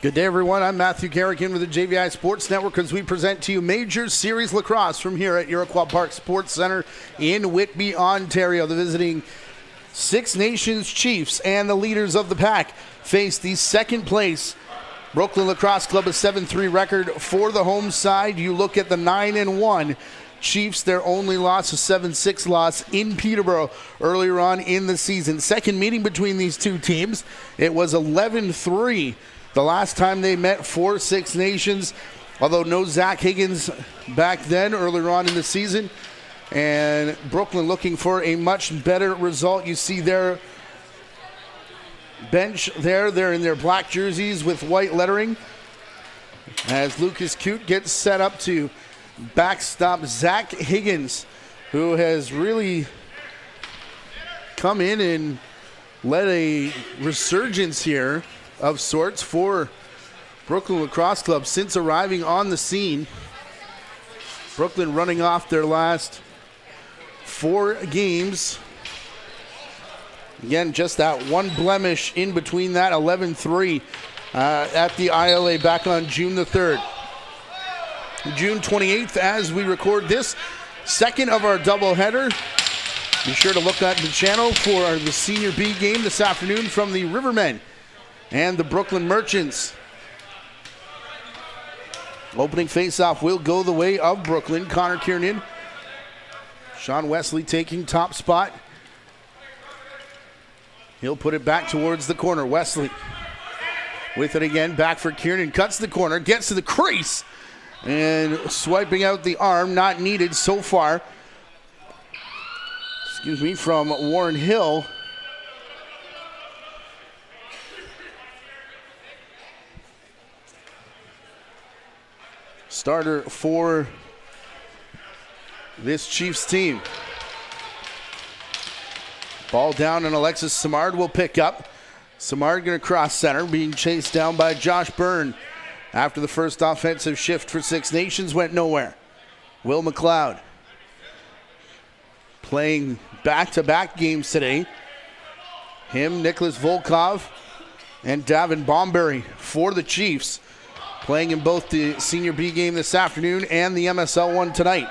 Good day, everyone. I'm Matthew Garrigan with the JVI Sports Network as we present to you Major Series Lacrosse from here at Iroquois Park Sports Center in Whitby, Ontario. The visiting Six Nations Chiefs and the leaders of the pack face the second place Brooklin Lacrosse Club, a 7-3 record for the home side. You look at the 9-1 Chiefs, their only loss, a 7-6 loss in Peterborough earlier on in the season. Second meeting between these two teams, it was 11-3 the last time they met for Six Nations, although no Zach Higgins back then earlier on in the season. And Brooklyn looking for a much better result. You see their bench there. They're in their black jerseys with white lettering as Lucas Coote gets set up to backstop Zach Higgins, who has really come in and led a resurgence here of sorts for Brooklyn Lacrosse Club since arriving on the scene. Brooklyn running off their last 4 games. Again, just that one blemish in between that, 11-3 at the ILA back on June the 3rd. June 28th, as we record this, second of our doubleheader. Be sure to look at the channel for the Senior B game this afternoon from the Rivermen and the Brooklyn Merchants. Opening faceoff will go the way of Brooklyn. Connor Kiernan. Sean Wesley taking top spot. He'll put it back towards the corner. Wesley with it again. Back for Kiernan. Cuts the corner. Gets to the crease. And swiping out the arm. Not needed so far. From Warren Hill. Starter for this Chiefs team. Ball down and Alexis Simard will pick up. Simard going to cross center, being chased down by Josh Byrne. After the first offensive shift for Six Nations went nowhere. Will McLeod playing back-to-back games today. Him, Nicholas Volkov, and Davin Bomberry for the Chiefs. Playing in both the Senior B game this afternoon and the MSL one tonight.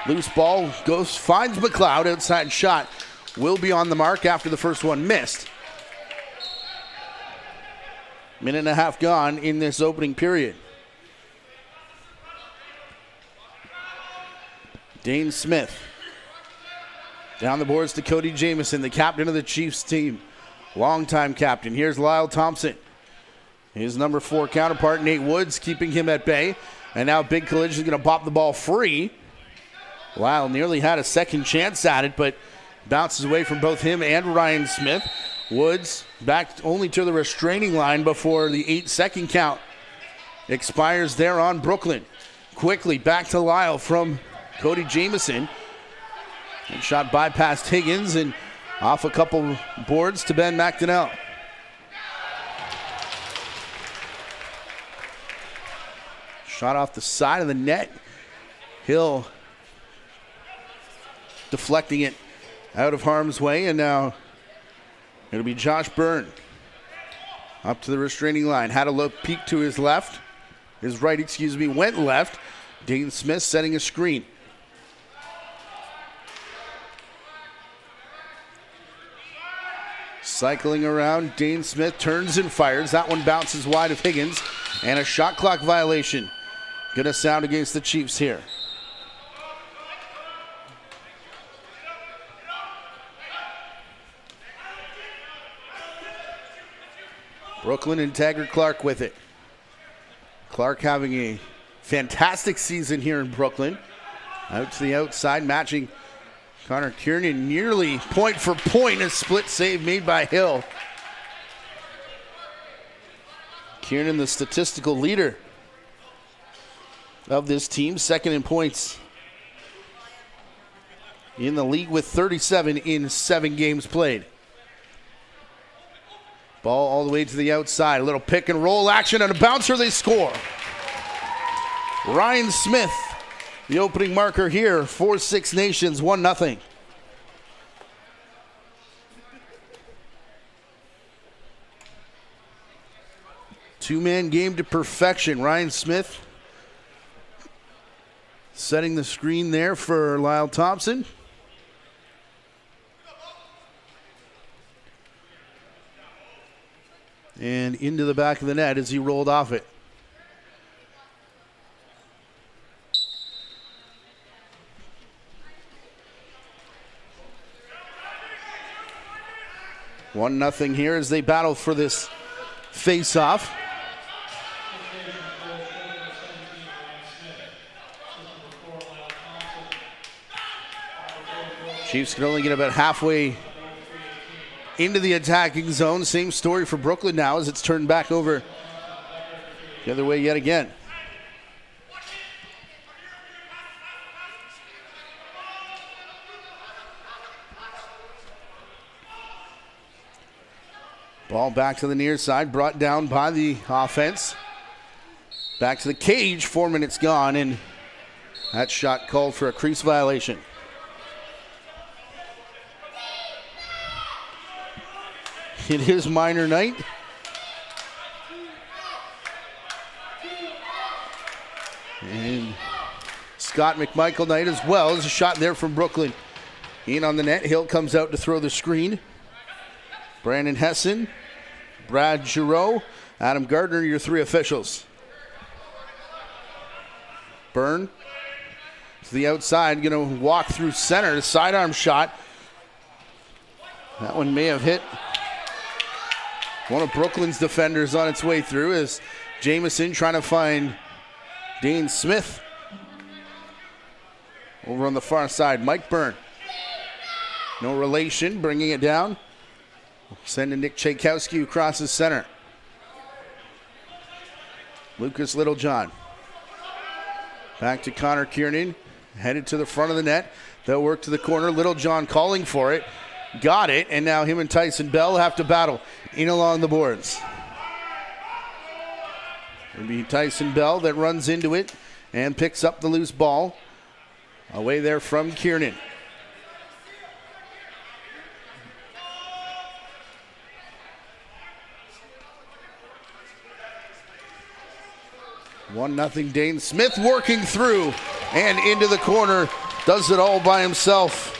Loose ball goes, finds McLeod, outside shot. Will be on the mark after the first one missed. Minute and a half gone in this opening period. Dane Smith. Down the boards to Cody Jamieson, the captain of the Chiefs team. Longtime captain. Here's Lyle Thompson. His number 4 counterpart, Nate Woods, keeping him at bay. And now Big Collision is going to pop the ball free. Lyle nearly had a second chance at it, but bounces away from both him and Ryan Smith. Woods back only to the restraining line before the 8-second count expires there on Brooklyn. Quickly back to Lyle from Cody Jamieson. And shot bypassed Higgins and off a couple boards to Ben McDonnell. Shot off the side of the net. Hill deflecting it out of harm's way, and now it'll be Josh Byrne up to the restraining line. Had a look, peek to his left. His right, went left. Dane Smith setting a screen. Cycling around, Dane Smith turns and fires. That one bounces wide of Higgins, and a shot clock violation. Gonna sound against the Chiefs here. Brooklyn and Taggart Clark with it. Clark having a fantastic season here in Brooklyn. Out to the outside, matching Connor Kiernan nearly point for point. A split save made by Hill. Kiernan, the statistical leader of this team, second in points in the league with 37 in 7 games played. Ball all the way to the outside. A little pick and roll action and a bouncer. They score. Ryan Smith, the opening marker here for Six Nations, 1-0. Two-man game to perfection. Ryan Smith setting the screen there for Lyle Thompson. And into the back of the net as he rolled off it. One nothing here as they battle for this face-off. Chiefs can only get about halfway into the attacking zone. Same story for Brooklyn now as it's turned back over the other way yet again. Ball back to the near side, brought down by the offense. Back to the cage, 4 minutes gone, and that shot called for a crease violation. It is minor night. And Scott McMichael night as well. There's a shot there from Brooklyn. In on the net, Hill comes out to throw the screen. Brandon Hessen, Brad Giroux, Adam Gardner, your three officials. Byrne to the outside, going to walk through center. Sidearm shot. That one may have hit one of Brooklyn's defenders on its way through as Jamison trying to find Dane Smith. Over on the far side, Mike Byrne. No relation, bringing it down. Sending Nick Tchaikovsky across the center. Lucas Littlejohn. Back to Connor Kiernan. Headed to the front of the net. They'll work to the corner. Littlejohn calling for it. Got it, and now him and Tyson Bell have to battle in along the boards. It'll be Tyson Bell that runs into it and picks up the loose ball. Away there from Kiernan. One nothing. Dane Smith working through and into the corner. Does it all by himself.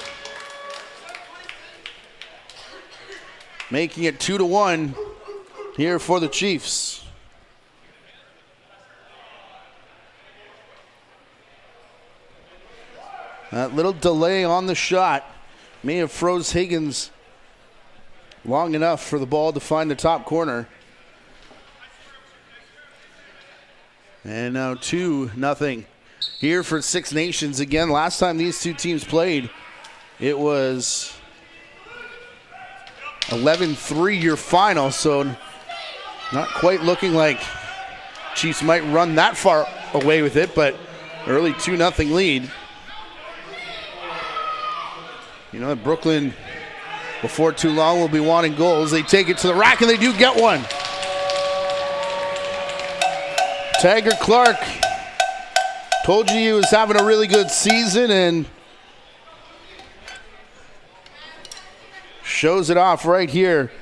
Making it 2-1 here for the Chiefs. That little delay on the shot may have froze Higgins long enough for the ball to find the top corner. And now 2-0 here for Six Nations. Again, last time these two teams played, it was 11-3 your final, so not quite looking like Chiefs might run that far away with it, but early 2-0 lead. You know, Brooklyn, before too long, will be wanting goals. They take it to the rack, and they do get one. Taggart Clark, told you he was having a really good season, and shows it off right here,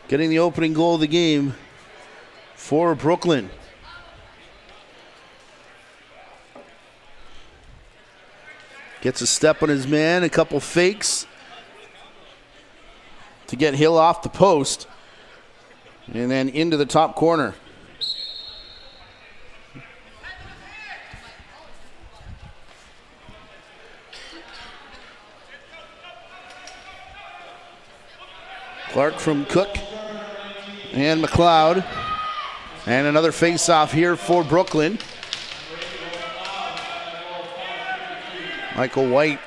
getting the opening goal of the game for Brooklyn. Gets a step on his man, a couple fakes to get Hill off the post, and then into the top corner. Clark from Cook and McLeod. And another face-off here for Brooklyn. Michael White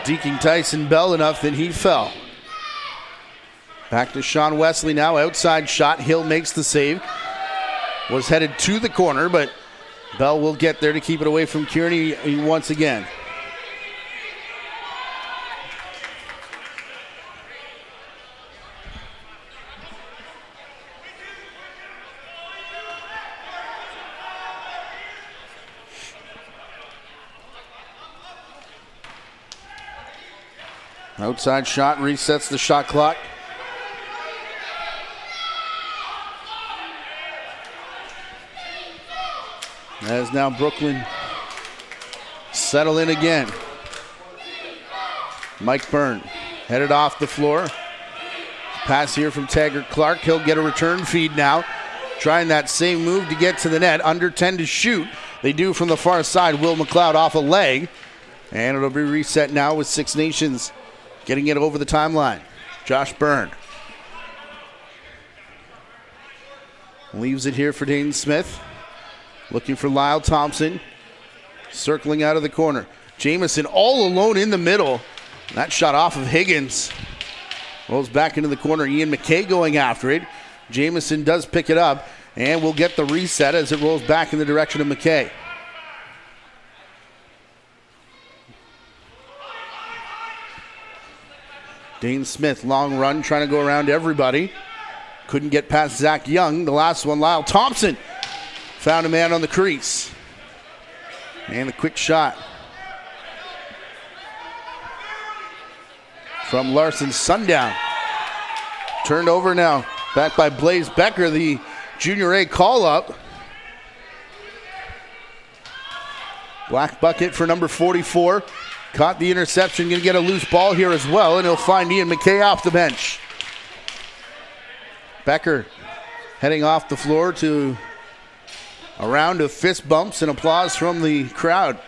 deking Tyson Bell enough that he fell. Back to Sean Wesley now. Outside shot. Hill makes the save. Was headed to the corner, but Bell will get there to keep it away from Kearney once again. Outside shot resets the shot clock. As now Brooklyn settle in again. Mike Byrne headed off the floor. Pass here from Taggart Clark. He'll get a return feed now. Trying that same move to get to the net. Under 10 to shoot. They do from the far side. Will McLeod off a leg. And it'll be reset now with Six Nations getting it over the timeline. Josh Byrne leaves it here for Dane Smith. Looking for Lyle Thompson. Circling out of the corner. Jamison all alone in the middle. That shot off of Higgins. Rolls back into the corner. Ian McKay going after it. Jamison does pick it up, and we'll get the reset as it rolls back in the direction of McKay. Dane Smith, long run, trying to go around everybody. Couldn't get past Zach Young. The last one, Lyle Thompson, found a man on the crease. And a quick shot from Larson Sundown. Turned over now. Back by Blaze Becker, the Junior A call-up. Black bucket for number 44. Caught the interception, going to get a loose ball here as well, and he'll find Ian McKay off the bench. Becker heading off the floor to a round of fist bumps and applause from the crowd.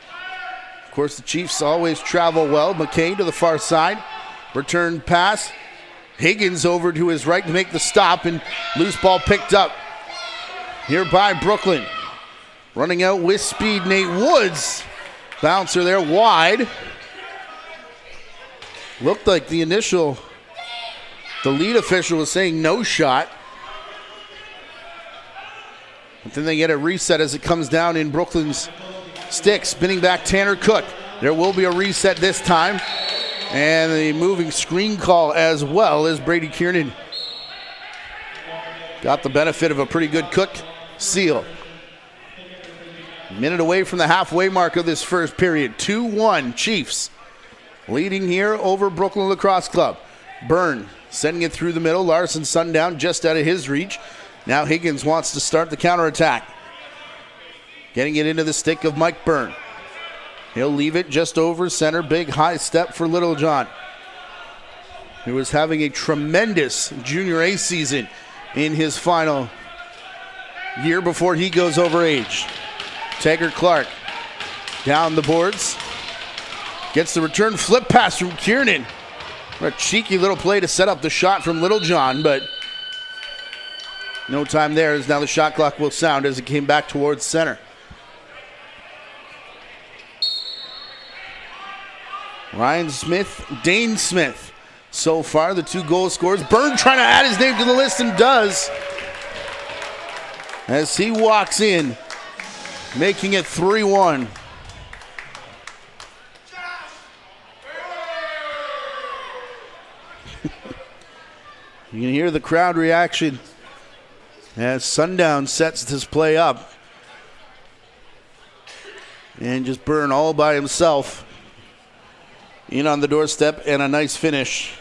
Of course, the Chiefs always travel well. McKay to the far side. Return pass. Higgins over to his right to make the stop, and loose ball picked up here by Brooklyn. Running out with speed, Nate Woods. Bouncer there wide. Looked like the lead official was saying no shot. But then they get a reset as it comes down in Brooklyn's stick. Spinning back Tanner Cook. There will be a reset this time. And the moving screen call as well as Brady Kiernan got the benefit of a pretty good Cook seal. Minute away from the halfway mark of this first period. 2-1 Chiefs leading here over Brooklyn Lacrosse Club. Byrne sending it through the middle. Larson Sundown just out of his reach. Now Higgins wants to start the counterattack. Getting it into the stick of Mike Byrne. He'll leave it just over center. Big high step for Littlejohn, who is having a tremendous Junior A season in his final year before he goes over age. Taggart Clark down the boards. Gets the return flip pass from Kiernan. A cheeky little play to set up the shot from Littlejohn, but no time there, as now the shot clock will sound as it came back towards center. Ryan Smith, Dane Smith. So far, the 2 goal scorers. Byrne trying to add his name to the list and does. As he walks in, making it 3-1. You can hear the crowd reaction as Sundown sets this play up. And just Byrne all by himself in on the doorstep, and a nice finish.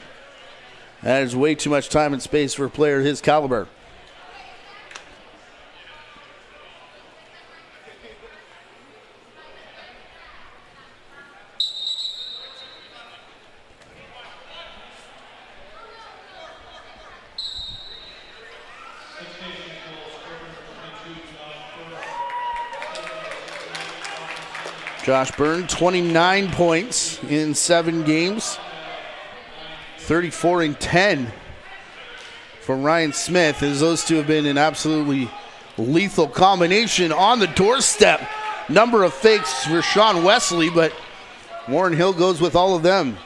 That is way too much time and space for a player his caliber. Josh Byrne, 29 points in 7 games. 34 and 10 from Ryan Smith, as those two have been an absolutely lethal combination on the doorstep. Number of fakes for Sean Wesley, but Warren Hill goes with all of them.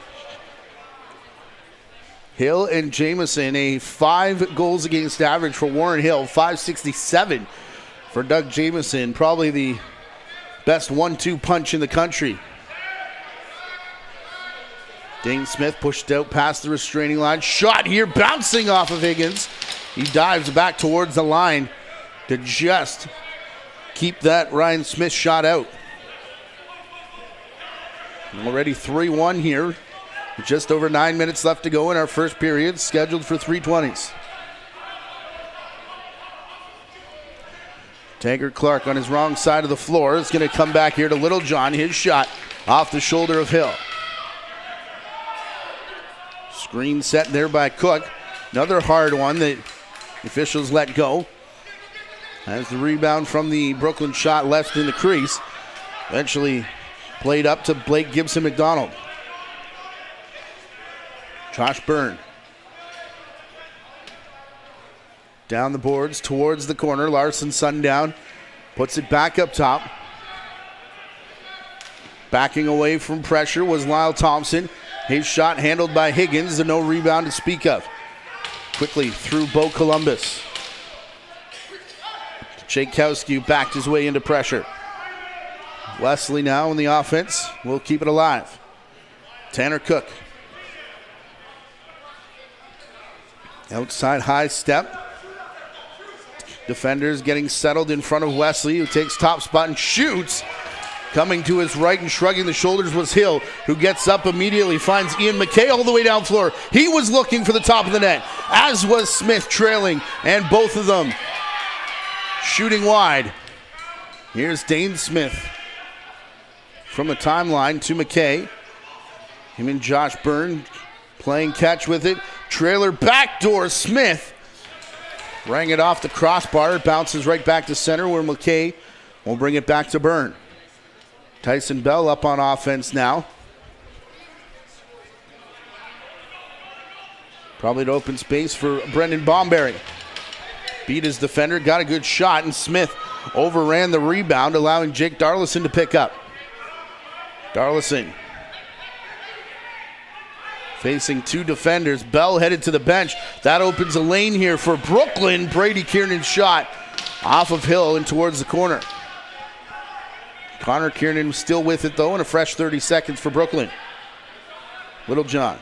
Hill and Jamison, a 5 goals against average for Warren Hill, 567 for Doug Jamison, probably the best 1-2 punch in the country. Dane Smith pushed out past the restraining line. Shot here, bouncing off of Higgins. He dives back towards the line to just keep that Ryan Smith shot out. Already 3-1 here. Just over 9 minutes left to go in our first period, scheduled for 3:20s. Taggart Clark on his wrong side of the floor is going to come back here to Littlejohn. His shot off the shoulder of Hill. Screen set there by Cook. Another hard one that officials let go. As the rebound from the Brooklyn shot left in the crease. Eventually played up to Blake Gibson McDonald. Josh Byrne. Down the boards towards the corner. Larson Sundown puts it back up top. Backing away from pressure was Lyle Thompson. His shot handled by Higgins. No rebound to speak of. Quickly through Bo Columbus. Tchaikovsky backed his way into pressure. Wesley now in the offense. Will keep it alive. Tanner Cook. Outside high step. Defenders getting settled in front of Wesley, who takes top spot and shoots. Coming to his right and shrugging the shoulders was Hill, who gets up immediately, finds Ian McKay all the way down floor. He was looking for the top of the net, as was Smith trailing, and both of them shooting wide. Here's Dane Smith from the timeline to McKay. Him and Josh Byrne playing catch with it. Trailer backdoor Smith. Rang it off the crossbar. It bounces right back to center where McKay will bring it back to Byrne. Tyson Bell up on offense now. Probably to open space for Brendan Bomberry. Beat his defender, got a good shot, and Smith overran the rebound, allowing Jake Darlison to pick up. Darlison facing two defenders. Bell headed to the bench. That opens a lane here for Brooklyn. Brady Kiernan's shot off of Hill and towards the corner. Connor Kiernan still with it though, and a fresh 30 seconds for Brooklyn. Littlejohn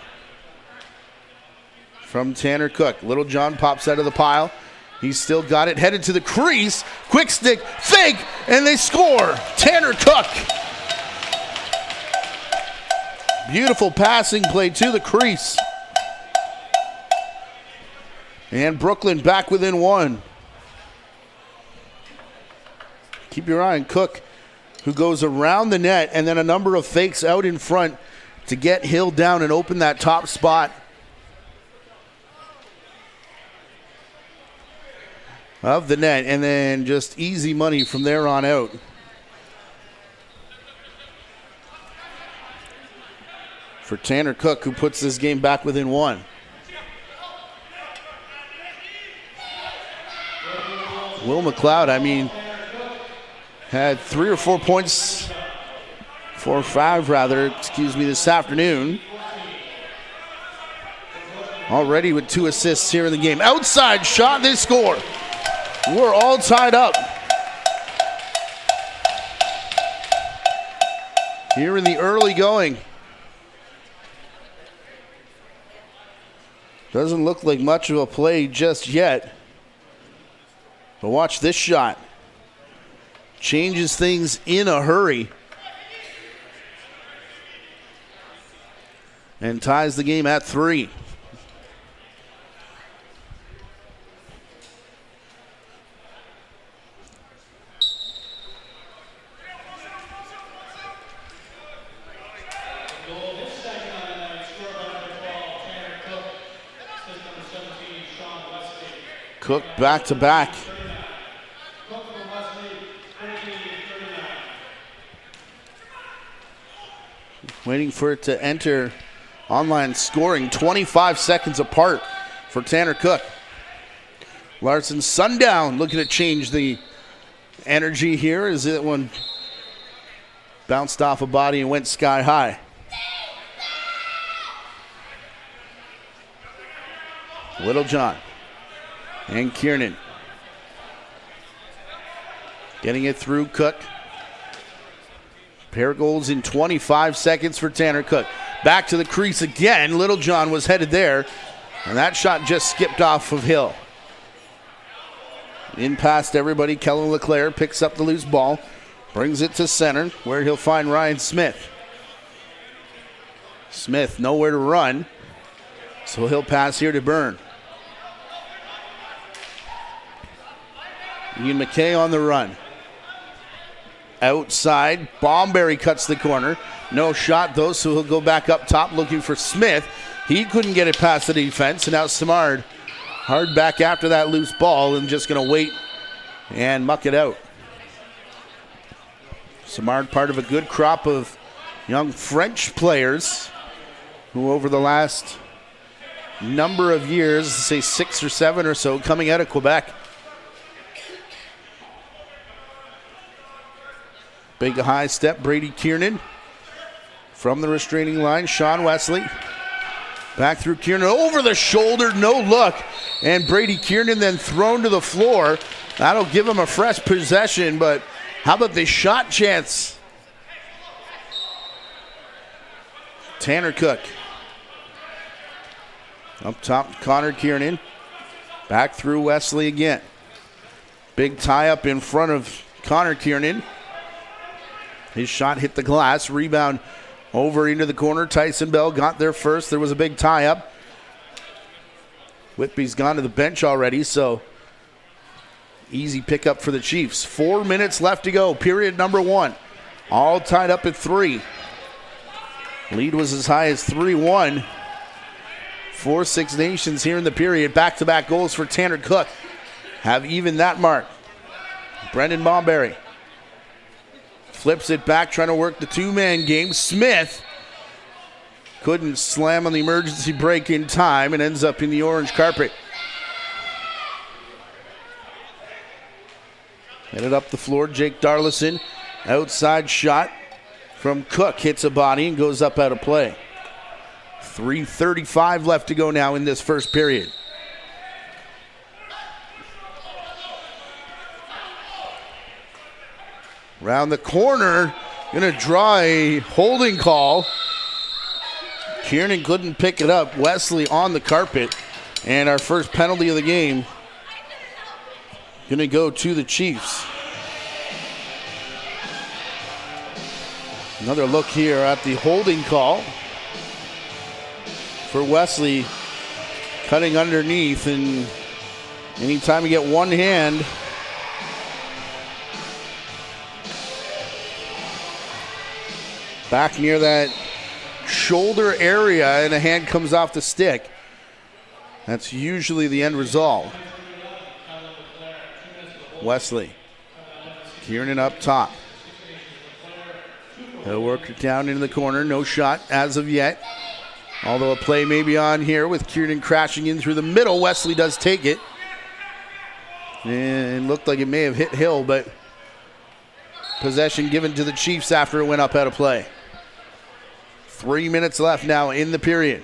from Tanner Cook. Littlejohn pops out of the pile. He's still got it, headed to the crease. Quick stick, fake, and they score. Tanner Cook. Beautiful passing play to the crease. And Brooklyn back within one. Keep your eye on Cook, who goes around the net, and then a number of fakes out in front to get Hill down and open that top spot. Of the net, and then just easy money from there on out. For Tanner Cook, who puts this game back within one. Will McLeod, had 3 or 4 points, 4 or 5 rather, this afternoon. Already with 2 assists here in the game. Outside shot, they score. We're all tied up. Here in the early going. Doesn't look like much of a play just yet. But watch this shot. Changes things in a hurry. And ties the game at 3. Cook back to back. Waiting for it to enter online scoring. 25 seconds apart for Tanner Cook. Larson Sundown looking to change the energy here as that one bounced off a body and went sky high. Littlejohn and Kiernan getting it through Cook. Pair goals in 25 seconds for Tanner Cook. Back to the crease again. Littlejohn was headed there, and that shot just skipped off of Hill. In past everybody, Kellen LeClaire picks up the loose ball, brings it to center, where he'll find Ryan Smith. Smith nowhere to run, so he'll pass here to Byrne. Ian McKay on the run. Outside, Bomberry cuts the corner. No shot though, so he'll go back up top looking for Smith. He couldn't get it past the defense, and now Simard hard back after that loose ball and just going to wait and muck it out. Simard, part of a good crop of young French players who over the last number of years, say 6 or 7 or so, coming out of Quebec. Big high step, Brady Kiernan from the restraining line. Sean Wesley back through Kiernan, over the shoulder, no look. And Brady Kiernan then thrown to the floor. That'll give him a fresh possession, but how about the shot chance? Tanner Cook. Up top, Connor Kiernan. Back through Wesley again. Big tie up in front of Connor Kiernan. His shot hit the glass. Rebound over into the corner. Tyson Bell got there first. There was a big tie up. Whitby's gone to the bench already, so easy pickup for the Chiefs. 4 minutes left to go. Period number 1. All tied up at 3. Lead was as high as 3-1 for Six Nations here in the period. Back-to-back goals for Tanner Cook have even that mark. Brendan Bomberry flips it back, trying to work the two-man game. Smith couldn't slam on the emergency break in time and ends up in the orange carpet. Headed up the floor, Jake Darlison. Outside shot from Cook. Hits a body and goes up out of play. 3:35 left to go now in this first period. Around the corner, gonna draw a holding call. Kiernan couldn't pick it up. Wesley on the carpet. And our first penalty of the game gonna go to the Chiefs. Another look here at the holding call for Wesley, cutting underneath, and anytime you get one hand, back near that shoulder area and a hand comes off the stick, that's usually the end result. Wesley, Kiernan up top. He'll work it down into the corner. No shot as of yet. Although a play may be on here with Kiernan crashing in through the middle. Wesley does take it. And it looked like it may have hit Hill, but possession given to the Chiefs after it went up out of play. 3 minutes left now in the period.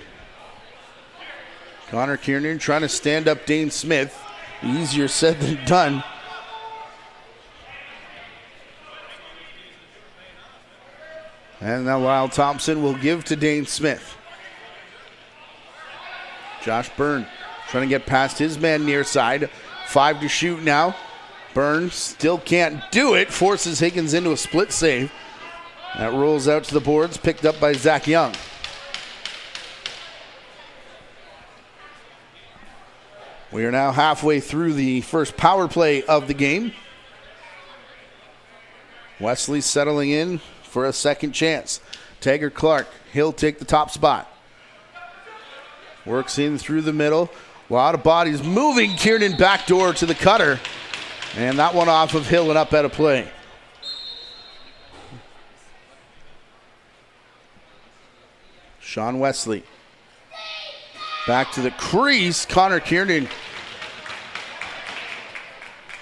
Connor Kiernan trying to stand up Dane Smith. Easier said than done. And now Lyle Thompson will give to Dane Smith. Josh Byrne trying to get past his man near side. 5 to shoot now. Byrne still can't do it. Forces Higgins into a split save. That rolls out to the boards, picked up by Zach Young. We are now halfway through the first power play of the game. Wesley settling in for a second chance. Taggart Clark, he'll take the top spot. Works in through the middle. A lot of bodies moving. Kiernan backdoor to the cutter. And that one off of Hill and up out of play. Sean Wesley. Back to the crease. Connor Kiernan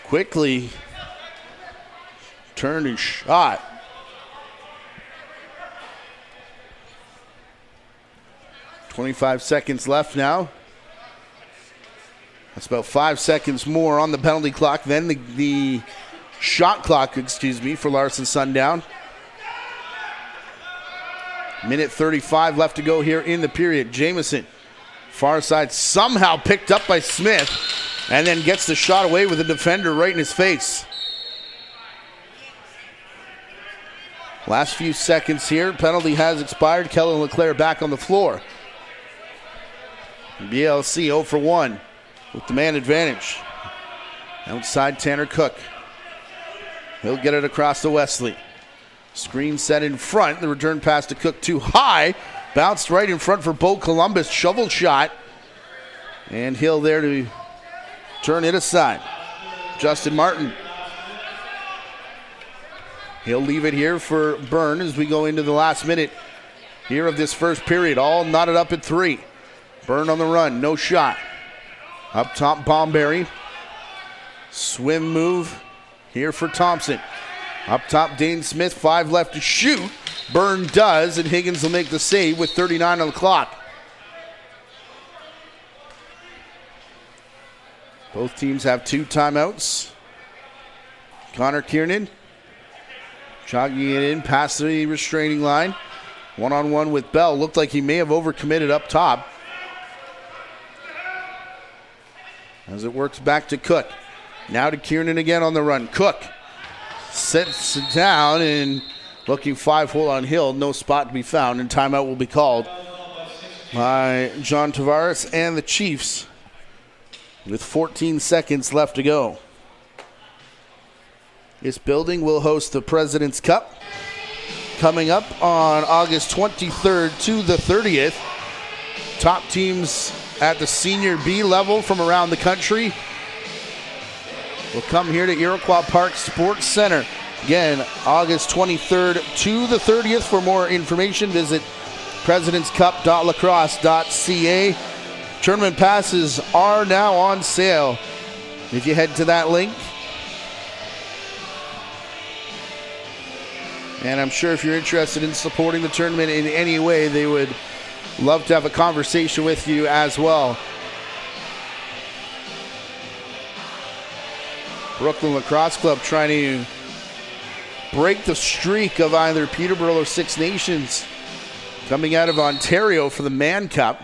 quickly turned and shot. .25 seconds left now. That's about 5 seconds more on the penalty clock than the shot clock, for Larson Sundown. Minute 35 left to go here in the period. Jamison, far side, somehow picked up by Smith, and then gets the shot away with a defender right in his face. Last few seconds here. Penalty has expired. Kellen LeClaire back on the floor. BLC 0 for 1 with the man advantage. Outside Tanner Cook. He'll get it across to Wesley. Screen set in front. The return pass to Cook too high. Bounced right in front for Bo Columbus. Shovel shot. And Hill there to turn it aside. Justin Martin. He'll leave it here for Byrne as we go into the last minute here of this first period. All knotted up at 3. Byrne on the run. No shot. Up top, Bomberry. Swim move here for Thompson. Up top, Dane Smith. 5 left to shoot. Byrne does, and Higgins will make the save with 39 on the clock. Both teams have 2 timeouts. Connor Kiernan jogging it in past the restraining line. One-on-one with Bell. Looked like he may have overcommitted up top. As it works back to Cook. Now to Kiernan again on the run. Cook sets it down and looking 5-hole on Hill. No spot to be found, and timeout will be called by John Tavares and the Chiefs with 14 seconds left to go. This building will host the President's Cup coming up on August 23rd to the 30th. Top teams at the senior B level from around the country will come here to Iroquois Park Sports Center. Again, August 23rd to the 30th. For more information, visit presidentscup.lacrosse.ca. Tournament passes are now on sale. If you head to that link, and I'm sure if you're interested in supporting the tournament in any way, they would love to have a conversation with you as well. Brooklin Lacrosse Club trying to break the streak of either Peterborough or Six Nations coming out of Ontario for the Mann Cup.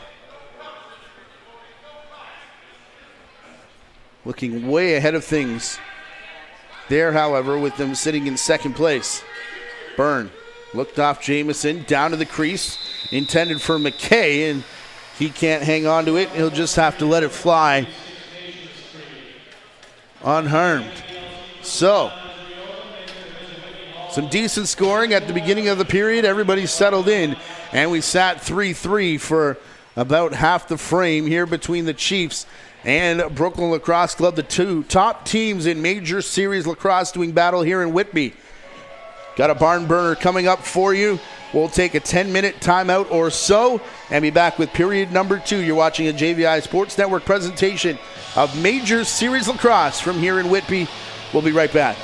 Looking way ahead of things there, however, with them sitting in second place. Byrne looked off Jamieson, down to the crease, intended for McKay, and he can't hang on to it. He'll just have to let it fly unharmed. So, some decent scoring at the beginning of the period. Everybody settled in, and we sat 3-3 for about half the frame here between the Chiefs and Brooklin Lacrosse Club, the 2 top teams in Major Series Lacrosse doing battle here in Whitby. Got a barn burner coming up for you. We'll take a 10-minute timeout or so and be back with period number 2. You're watching a JVI Sports Network presentation of Major Series Lacrosse from here in Whitby. We'll be right back.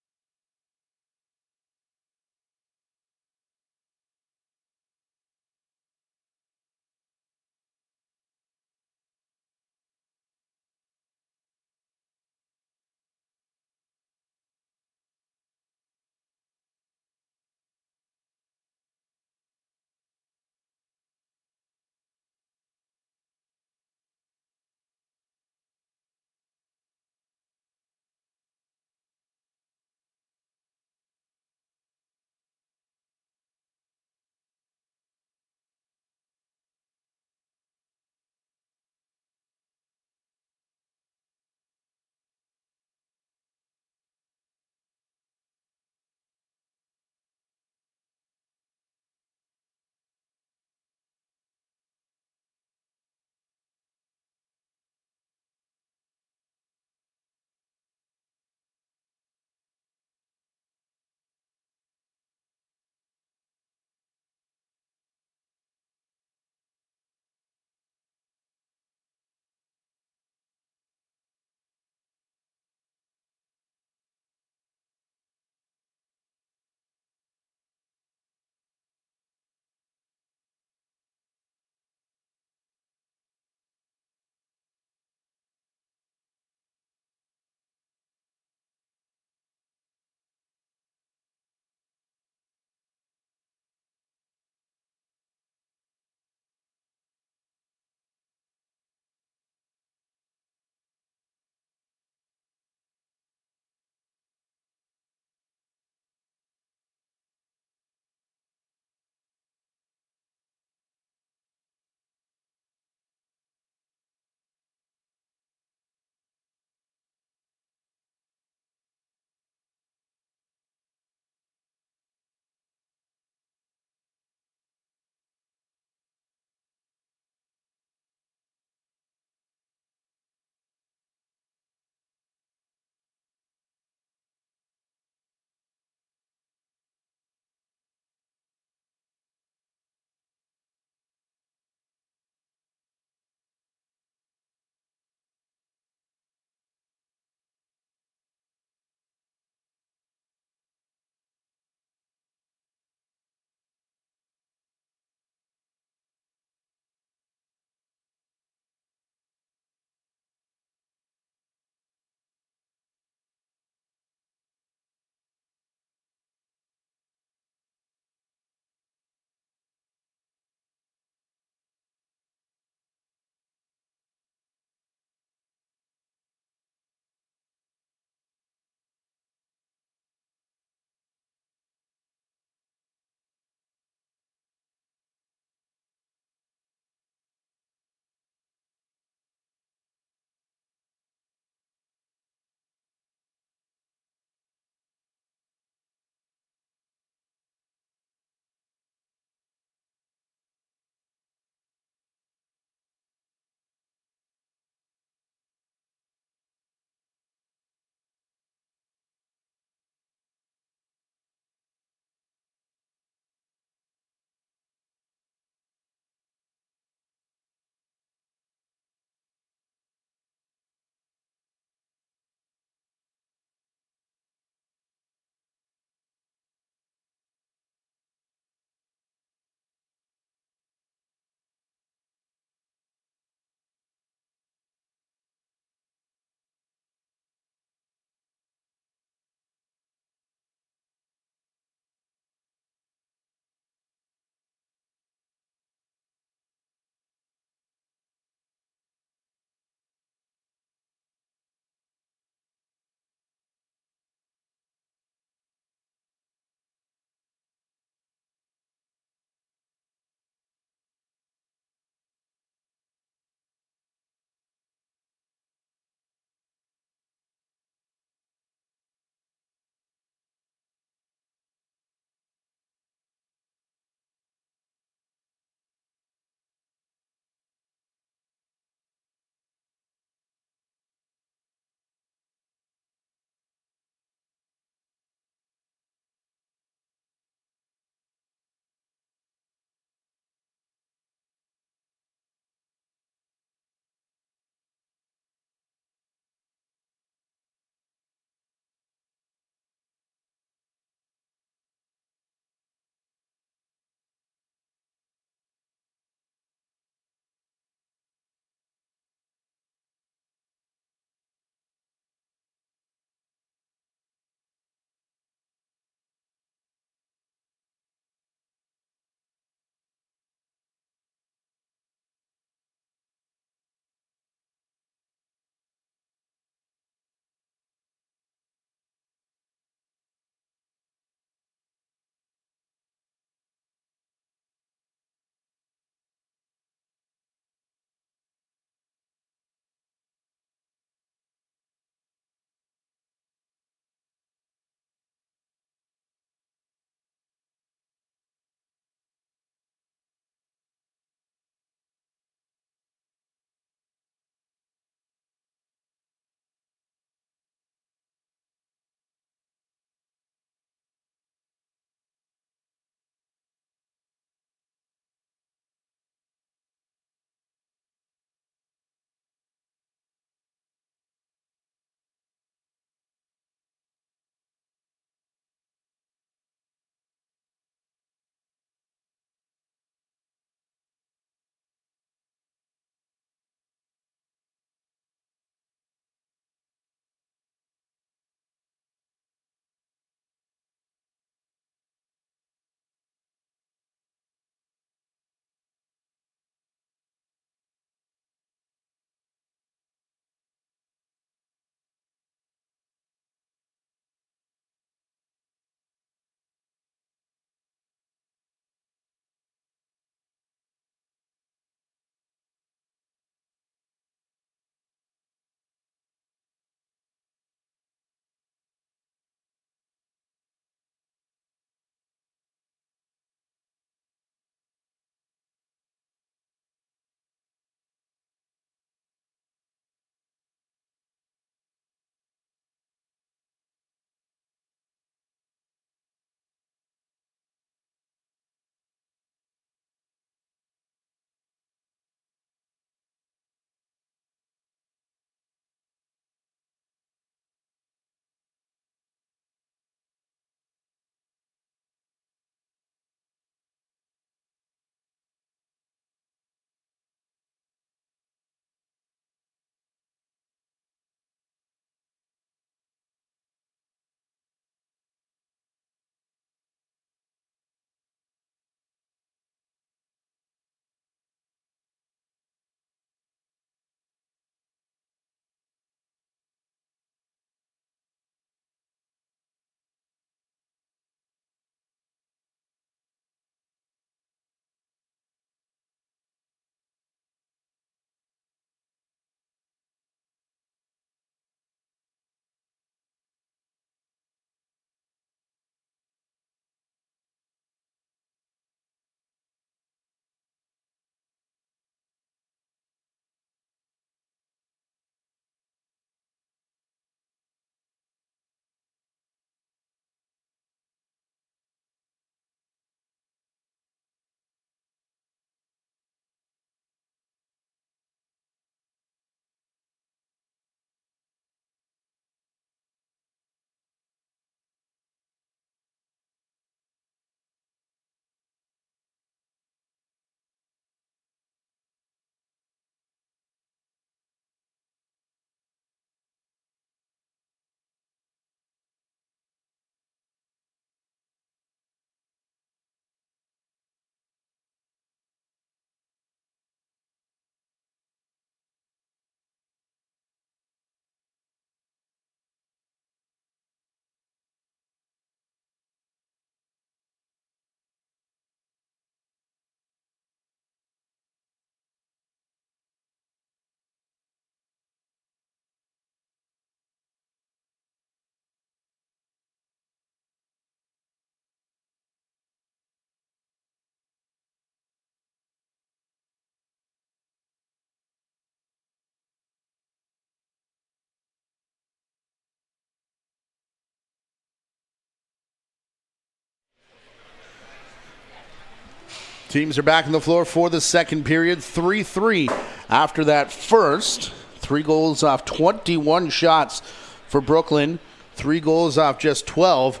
Teams are back on the floor for the second period. 3-3 after that first. 3 goals off 21 shots for Brooklyn. 3 goals off just 12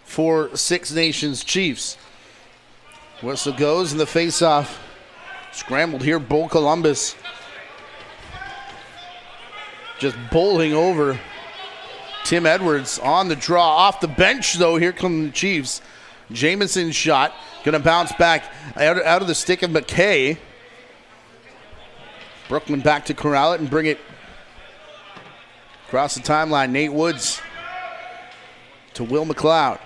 for Six Nations Chiefs. Whistle goes and the face-off. Scrambled here, Bull Columbus. Just bowling over Tim Edwards on the draw. Off the bench, though, here come the Chiefs. Jameson's shot. Going to bounce back out of the stick of McKay. Brooklyn back to corral it and bring it across the timeline. Nate Woods to Will McLeod.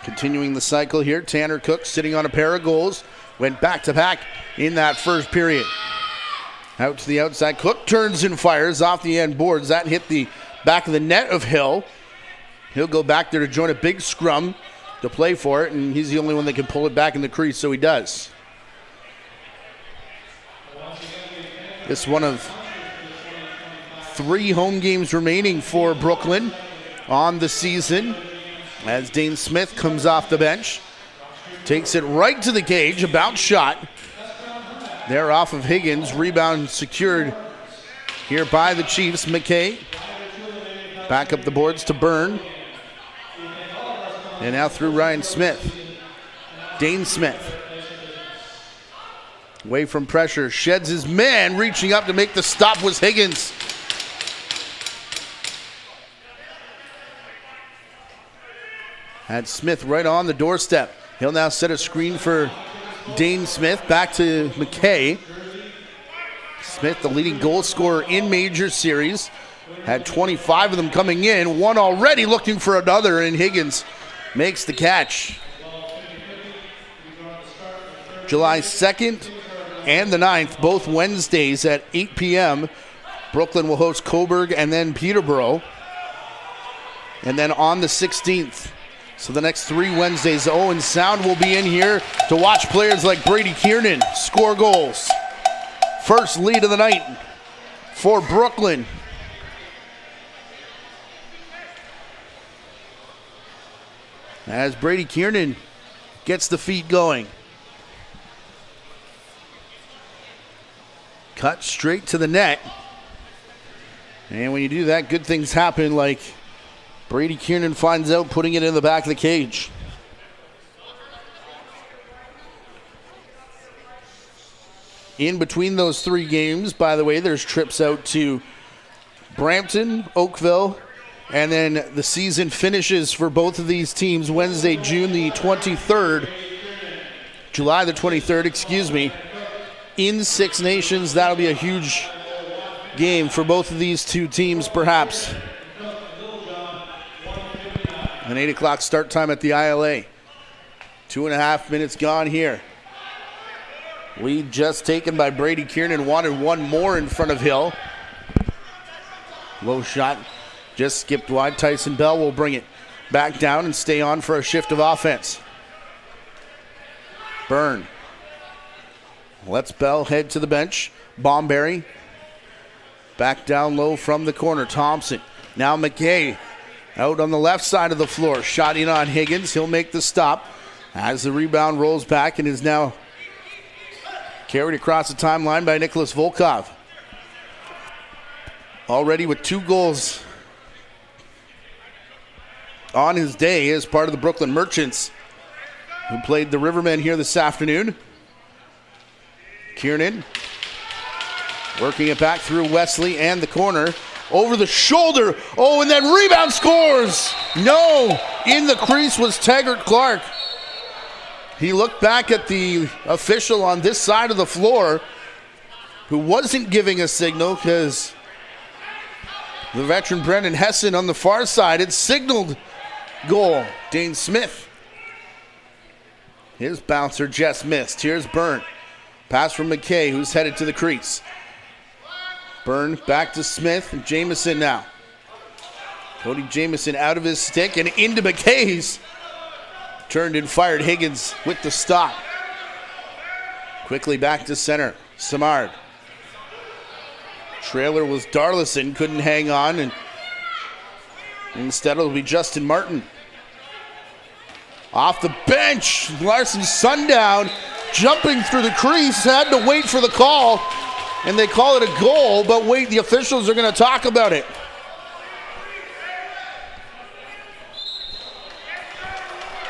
Continuing the cycle here, Tanner Cook sitting on a pair of goals. Went back-to-back in that first period. Out to the outside. Cook turns and fires off the end boards. That hit the back of the net of Hill. He'll go back there to join a big scrum to play for it, and he's the only one that can pull it back in the crease, so he does. It's one of 3 home games remaining for Brooklyn on the season as Dane Smith comes off the bench. Takes it right to the cage, a bounce shot. There off of Higgins. Rebound secured here by the Chiefs. McKay back up the boards to Byrne. And now through Ryan Smith. Dane Smith. Away from pressure. Sheds his man. Reaching up to make the stop was Higgins. Had Smith right on the doorstep. He'll now set a screen for Dane Smith. Back to McKay. Smith, the leading goal scorer in Major Series. Had 25 of them coming in. One already looking for another, and Higgins makes the catch. July 2nd and the 9th, both Wednesdays at 8 p.m. Brooklyn will host Coburg and then Peterborough. And then on the 16th, so the next 3 Wednesdays, Owen Sound will be in here to watch players like Brady Kiernan score goals. First lead of the night for Brooklyn. As Brady Kiernan gets the feet going. Cut straight to the net. And when you do that, good things happen, like Brady Kiernan finds out putting it in the back of the cage. In between those 3 games, by the way, there's trips out to Brampton, Oakville, and then the season finishes for both of these teams Wednesday, July the 23rd, in Six Nations. That'll be a huge game for both of these 2 teams, perhaps. An 8 o'clock start time at the ILA. 2.5 minutes gone here. Lead just taken by Brady Kiernan. Wanted one more in front of Hill. Low shot. Just skipped wide. Tyson Bell will bring it back down and stay on for a shift of offense. Byrne lets Bell head to the bench. Bomberry back down low from the corner. Thompson. Now McKay out on the left side of the floor. Shot in on Higgins. He'll make the stop as the rebound rolls back and is now carried across the timeline by Nicholas Volkov. Already with 2 goals on his day as part of the Brooklyn Merchants, who played the Rivermen here this afternoon. Kiernan working it back through Wesley and the corner. Over the shoulder. Oh, and then rebound, scores. No, in the crease was Taggart Clark. He looked back at the official on this side of the floor, who wasn't giving a signal because the veteran Brendan Hessen on the far side had signaled goal. Dane Smith. His bouncer just missed. Here's Byrne. Pass from McKay, who's headed to the crease. Byrne back to Smith. And Jamieson now. Cody Jamieson out of his stick and into McKay's. Turned and fired. Higgins with the stop. Quickly back to center. Samard. Trailer was Darlison. Couldn't hang on. And instead it'll be Justin Martin. Off the bench, Larson Sundown jumping through the crease, had to wait for the call, and they call it a goal, but wait, the officials are going to talk about it.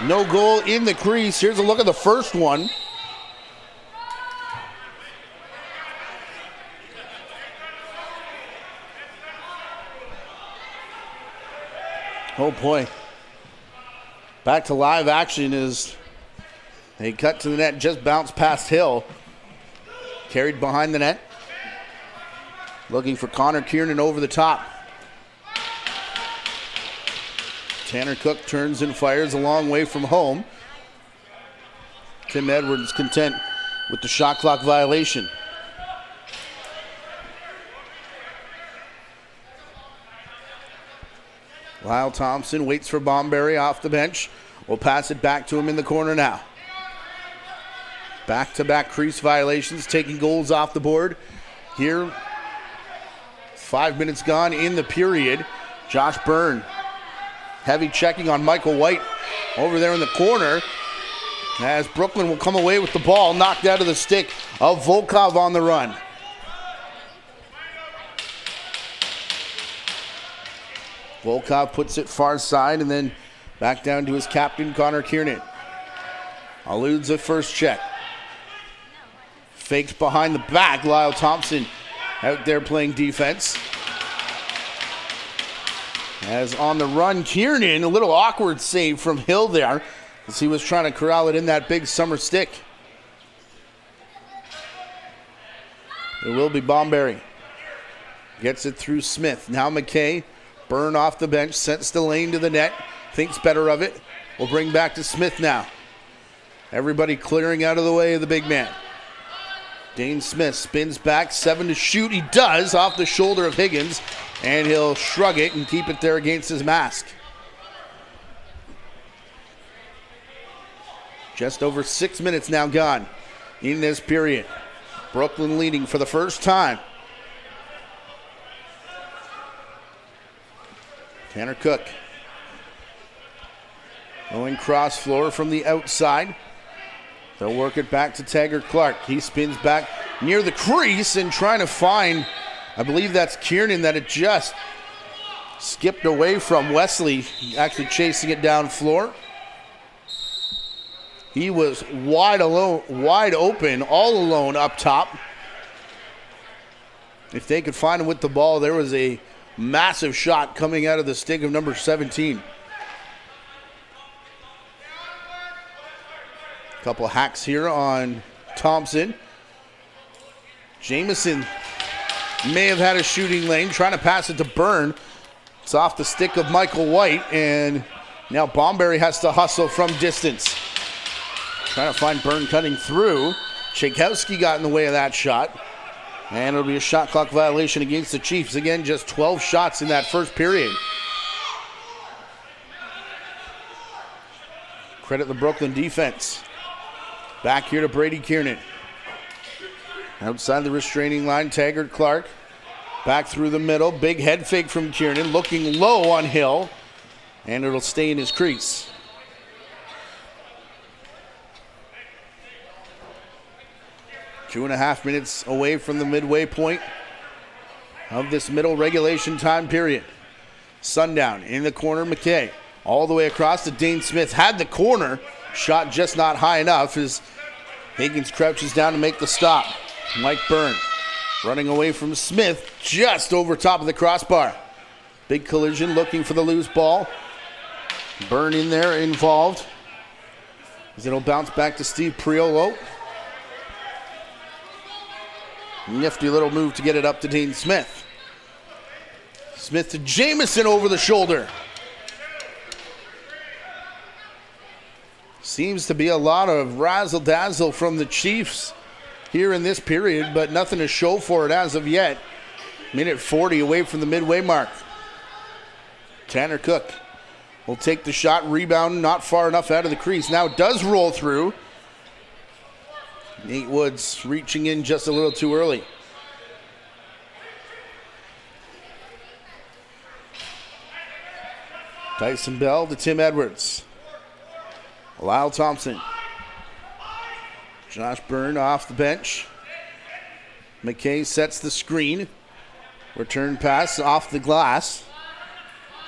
No goal in the crease. Here's a look at the first one. Oh boy. Back to live action as they cut to the net, just bounced past Hill. Carried behind the net. Looking for Connor Kiernan over the top. Tanner Cook turns and fires a long way from home. Tim Edwards content with the shot clock violation. Lyle Thompson waits for Bomberry off the bench. We'll pass it back to him in the corner now. Back-to-back crease violations, taking goals off the board. Here, 5 minutes gone in the period. Josh Byrne, heavy checking on Michael White over there in the corner. As Brooklyn will come away with the ball, knocked out of the stick of Volkov on the run. Volkov puts it far side and then back down to his captain, Connor Kiernan. Eludes a first check. Fakes behind the back. Lyle Thompson out there playing defense. As on the run, Kiernan, a little awkward save from Hill there as he was trying to corral it in that big summer stick. It will be Bomberry. Gets it through Smith. Now McKay. Byrne off the bench, sends the lane to the net, thinks better of it. We'll bring back to Smith now. Everybody clearing out of the way of the big man. Dane Smith spins back, 7 to shoot. He does, off the shoulder of Higgins, and he'll shrug it and keep it there against his mask. Just over 6 minutes now gone in this period. Brooklyn leading for the first time. Tanner Cook going cross floor from the outside. They'll work it back to Taggart Clark. He spins back near the crease and trying to find, I believe that's Kiernan that it just skipped away from. Wesley actually chasing it down floor. He was wide open, all alone up top. If they could find him with the ball, there was a massive shot coming out of the stick of number 17. Couple hacks here on Thompson. Jamison may have had a shooting lane, trying to pass it to Byrne. It's off the stick of Michael White, and now Bomberry has to hustle from distance. Trying to find Byrne cutting through. Tchaikovsky got in the way of that shot. And it'll be a shot clock violation against the Chiefs. Again, just 12 shots in that first period. Credit the Brooklyn defense. Back here to Brady Kiernan. Outside the restraining line, Taggart Clark. Back through the middle. Big head fake from Kiernan. Looking low on Hill. And it'll stay in his crease. Two and a half minutes away from the midway point of this middle regulation time period. Sundown in the corner, McKay. All the way across to Dane Smith. Had the corner. Shot just not high enough as Higgins crouches down to make the stop. Mike Byrne running away from Smith just over top of the crossbar. Big collision looking for the loose ball. Byrne in there involved. As it'll bounce back to Steve Priolo. Nifty little move to get it up to Dean Smith. Smith to Jamison over the shoulder. Seems to be a lot of razzle-dazzle from the Chiefs here in this period, but nothing to show for it as of yet. Minute 40 away from the midway mark. Tanner Cook will take the shot, rebound not far enough out of the crease. Now it does roll through. Nate Woods reaching in just a little too early. Tyson Bell to Tim Edwards. Lyle Thompson. Josh Byrne off the bench. McKay sets the screen. Return pass off the glass.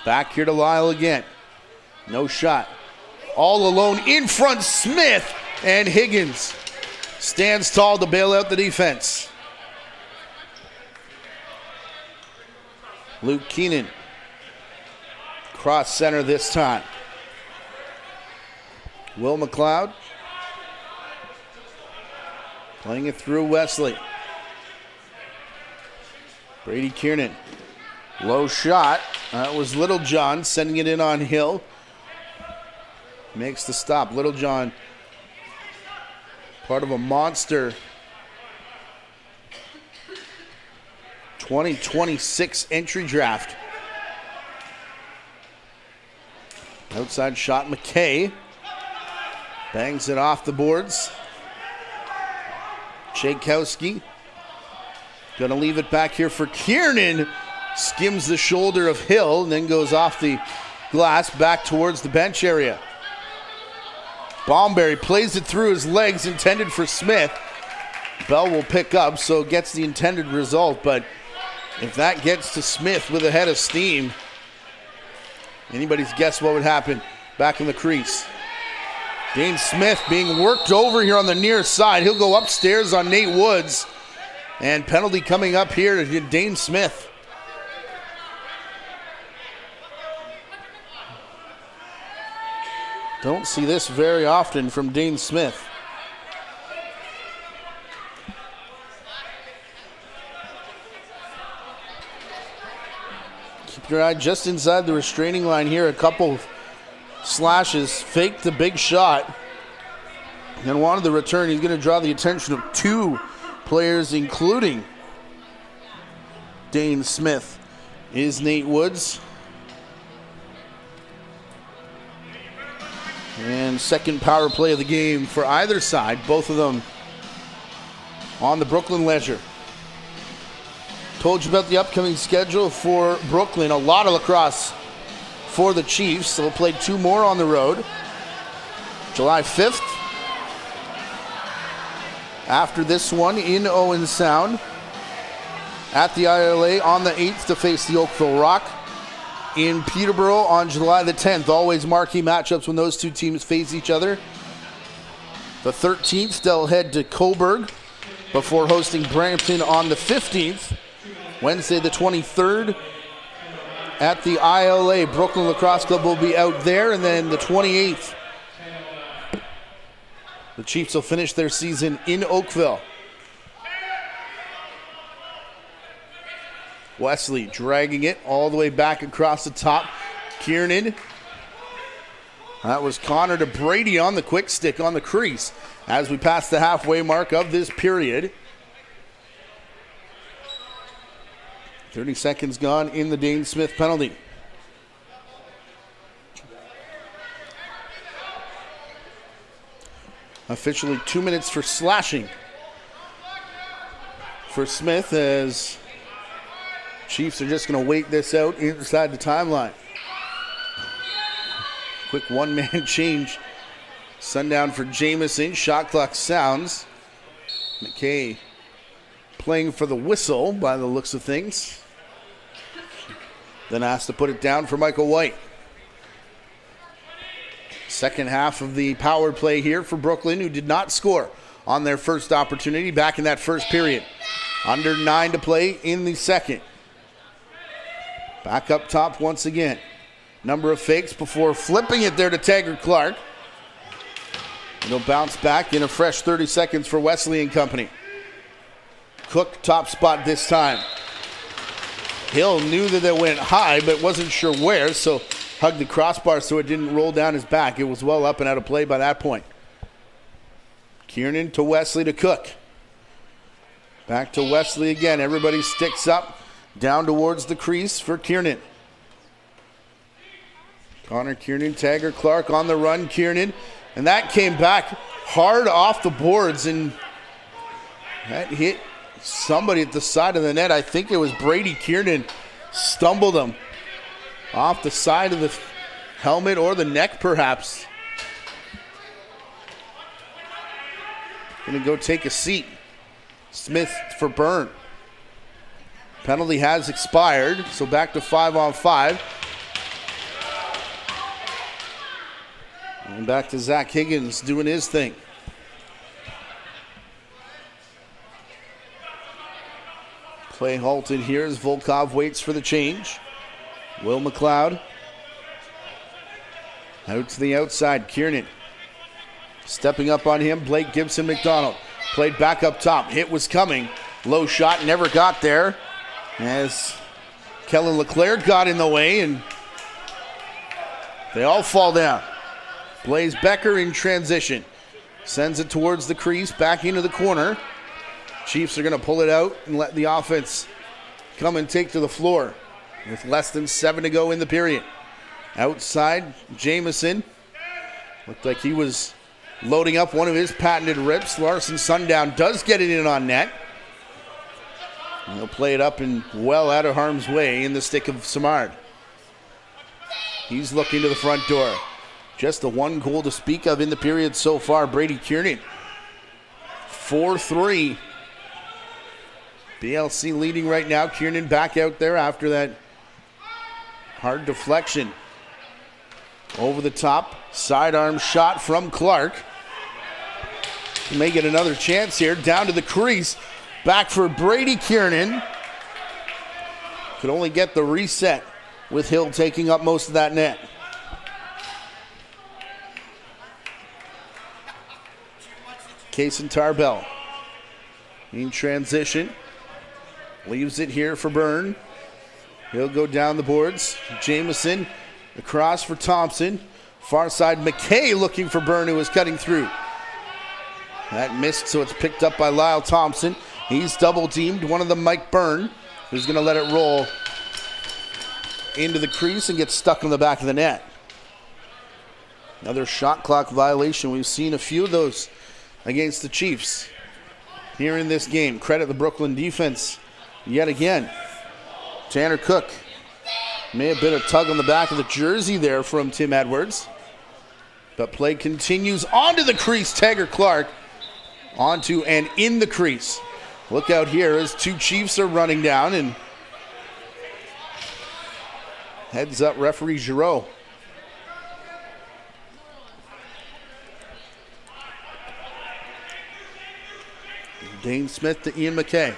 Back here to Lyle again. No shot. All alone in front, Smith, and Higgins stands tall to bail out the defense. Luke Keenan. Cross center this time. Will McLeod playing it through Wesley. Brady Kiernan. Low shot. That was Littlejohn sending it in on Hill. Makes the stop. Littlejohn, part of a monster 2026 entry draft. Outside shot, McKay. Bangs it off the boards. Tchaikovsky. Gonna leave it back here for Kiernan. Skims the shoulder of Hill and then goes off the glass back towards the bench area. Bomberry plays it through his legs, intended for Smith. Bell will pick up, so gets the intended result, but if that gets to Smith with a head of steam, anybody's guess what would happen back in the crease. Dane Smith being worked over here on the near side. He'll go upstairs on Nate Woods, and penalty coming up here to Dane Smith. Don't see this very often from Dane Smith. Keep your eye just inside the restraining line here. A couple slashes, faked the big shot, and wanted the return. He's going to draw the attention of two players, including Dane Smith. Is Nate Woods. And second power play of the game for either side, both of them on the Brooklyn Leisure. Told you about the upcoming schedule for Brooklyn. A lot of lacrosse for the Chiefs. They'll play two more on the road. July 5th. After this one in Owen Sound. At the ILA on the 8th to face the Oakville Rock. In Peterborough on July the 10th. Always marquee matchups when those two teams face each other. The 13th, they'll head to Coburg before hosting Brampton on the 15th. Wednesday the 23rd at the ILA. Brooklyn Lacrosse Club will be out there. And then the 28th, the Chiefs will finish their season in Oakville. Wesley dragging it all the way back across the top. Kiernan. That was Connor to Brady on the quick stick on the crease as we pass the halfway mark of this period. 30 seconds gone in the Dane Smith penalty. Officially 2 minutes for slashing for Smith, as Chiefs are just going to wait this out inside the timeline. Quick one-man change. Sundown for Jamison. Shot clock sounds. McKay playing for the whistle by the looks of things. Then asked to put it down for Michael White. Second half of the power play here for Brooklyn, who did not score on their first opportunity back in that first period. Under 9 to play in the second. Back up top once again. Number of fakes before flipping it there to Taggart Clark. It'll bounce back in a fresh 30 seconds for Wesley and company. Cook top spot this time. Hill knew that it went high but wasn't sure where, so hugged the crossbar so it didn't roll down his back. It was well up and out of play by that point. Kiernan to Wesley to Cook. Back to Wesley again. Everybody sticks up. Down towards the crease for Kiernan. Connor Kiernan, Taggart Clark on the run. Kiernan, and that came back hard off the boards, and that hit somebody at the side of the net. I think it was Brady Kiernan. Stumbled him off the side of the helmet or the neck, perhaps. going to go take a seat. Smith for Byrne. Penalty has expired, so back to 5-on-5. And back to Zach Higgins doing his thing. Play halted here as Volkov waits for the change. Will McLeod. Out to the outside, Kiernan. Stepping up on him, Blake Gibson McDonald. Played back up top, hit was coming. Low shot, never got there. As Kellen LeClaire got in the way and they all fall down. Blaze Becker in transition. Sends it towards the crease, back into the corner. Chiefs are going to pull it out and let the offense come and take to the floor with less than 7 to go in the period. Outside, Jamison. Looked like he was loading up one of his patented rips. Larson Sundown does get it in on net. And he'll play it up and well out of harm's way in the stick of Samard. He's looking to the front door. Just the one goal to speak of in the period so far. Brady Kiernan. 4-3. BLC leading right now. Kiernan back out there after that hard deflection. Over the top. Sidearm shot from Clark. He may get another chance here. Down to the crease. Back for Brady Kiernan. Could only get the reset with Hill taking up most of that net. Kaysen Tarbell in transition. Leaves it here for Byrne. He'll go down the boards. Jamison across for Thompson. Far side McKay looking for Byrne, who was cutting through. That missed, so it's picked up by Lyle Thompson. He's double teamed. One of them, Mike Byrne, who's going to let it roll into the crease and get stuck in the back of the net. Another shot clock violation. We've seen a few of those against the Chiefs here in this game. Credit the Brooklyn defense yet again. Tanner Cook. May have been a tug on the back of the jersey there from Tim Edwards. But play continues onto the crease. Tagger Clark onto and in the crease. Look out here as two Chiefs are running down, and heads up referee Giroux. Dane Smith to Ian McKay.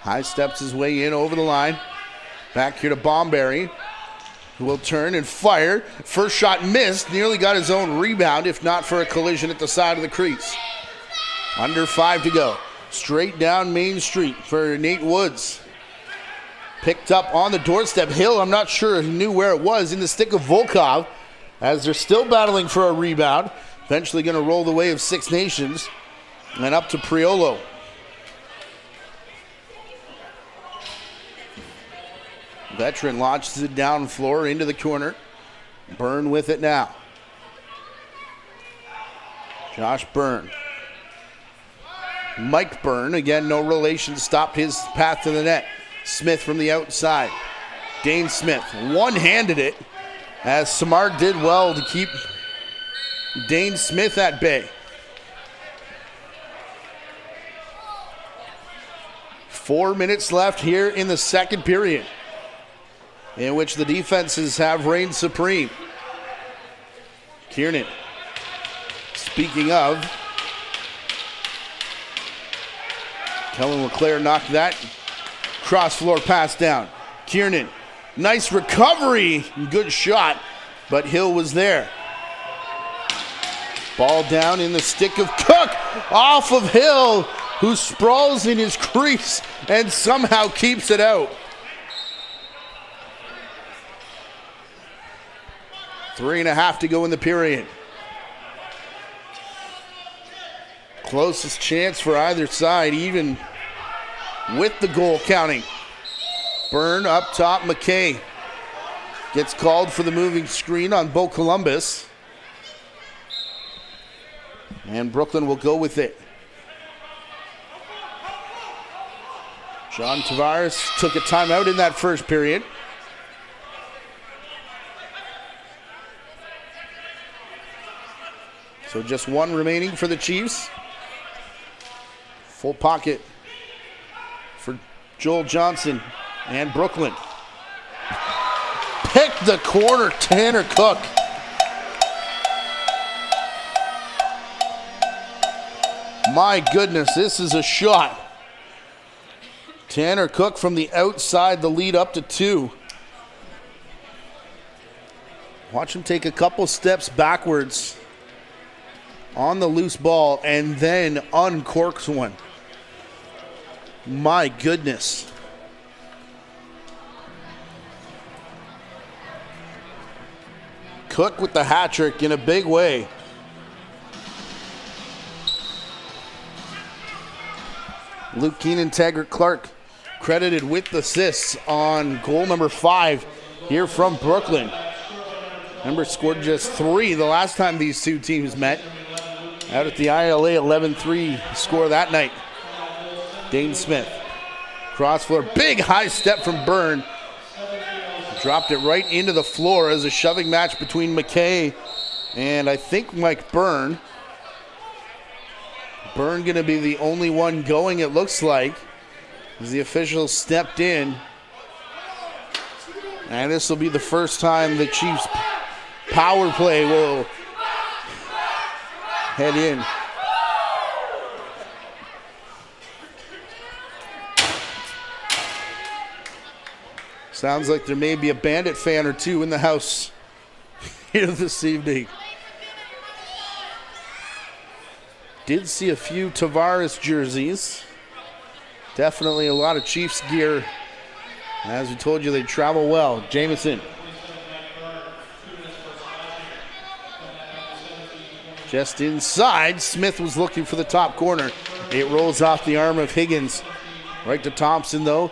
High steps his way in over the line. Back here to Bomberry, who will turn and fire. First shot missed. Nearly got his own rebound, if not for a collision at the side of the crease. Under 5 to go. Straight down Main Street for Nate Woods. Picked up on the doorstep. Hill, I'm not sure he knew where it was, in the stick of Volkov, as they're still battling for a rebound. Eventually going to roll the way of Six Nations. And up to Priolo. Veteran launches it down floor into the corner. Byrne with it now. Josh Byrne. Mike Byrne, again, no relation, stopped his path to the net. Smith from the outside. Dane Smith one-handed it, as Samard did well to keep Dane Smith at bay. 4 minutes left here in the second period, in which the defenses have reigned supreme. Kiernan. Speaking of, Kellen LeClaire knocked that cross-floor pass down. Kiernan, nice recovery, good shot, but Hill was there. Ball down in the stick of Cook, off of Hill, who sprawls in his crease and somehow keeps it out. 3.5 to go in the period. Closest chance for either side, even with the goal counting. Byrne up top, McKay gets called for the moving screen on Bo Columbus. And Brooklyn will go with it. John Tavares took a timeout in that first period. So just one remaining for the Chiefs. Full pocket for Joel Johnson and Brooklyn. Pick the corner, Tanner Cook. My goodness, this is a shot. Tanner Cook from the outside, the lead up to 2. Watch him take a couple steps backwards on the loose ball and then uncorks one. My goodness. Cook with the hat trick in a big way. Luke Keenan, Taggart Clark credited with assists on goal number 5 here from Brooklyn. Remember, scored just 3 the last time these two teams met. Out at the ILA, 11-3 score that night. Dane Smith. Cross floor, big high step from Byrne. Dropped it right into the floor as a shoving match between McKay and I think Mike Byrne. Byrne going to be the only one going, it looks like, as the officials stepped in. And this will be the first time the Chiefs' power play will head in. Sounds like there may be a Bandit fan or two in the house here this evening. Did see a few Tavares jerseys. Definitely a lot of Chiefs gear. As we told you, they travel well. Jamison. Just inside. Smith was looking for the top corner. It rolls off the arm of Higgins. Right to Thompson, though.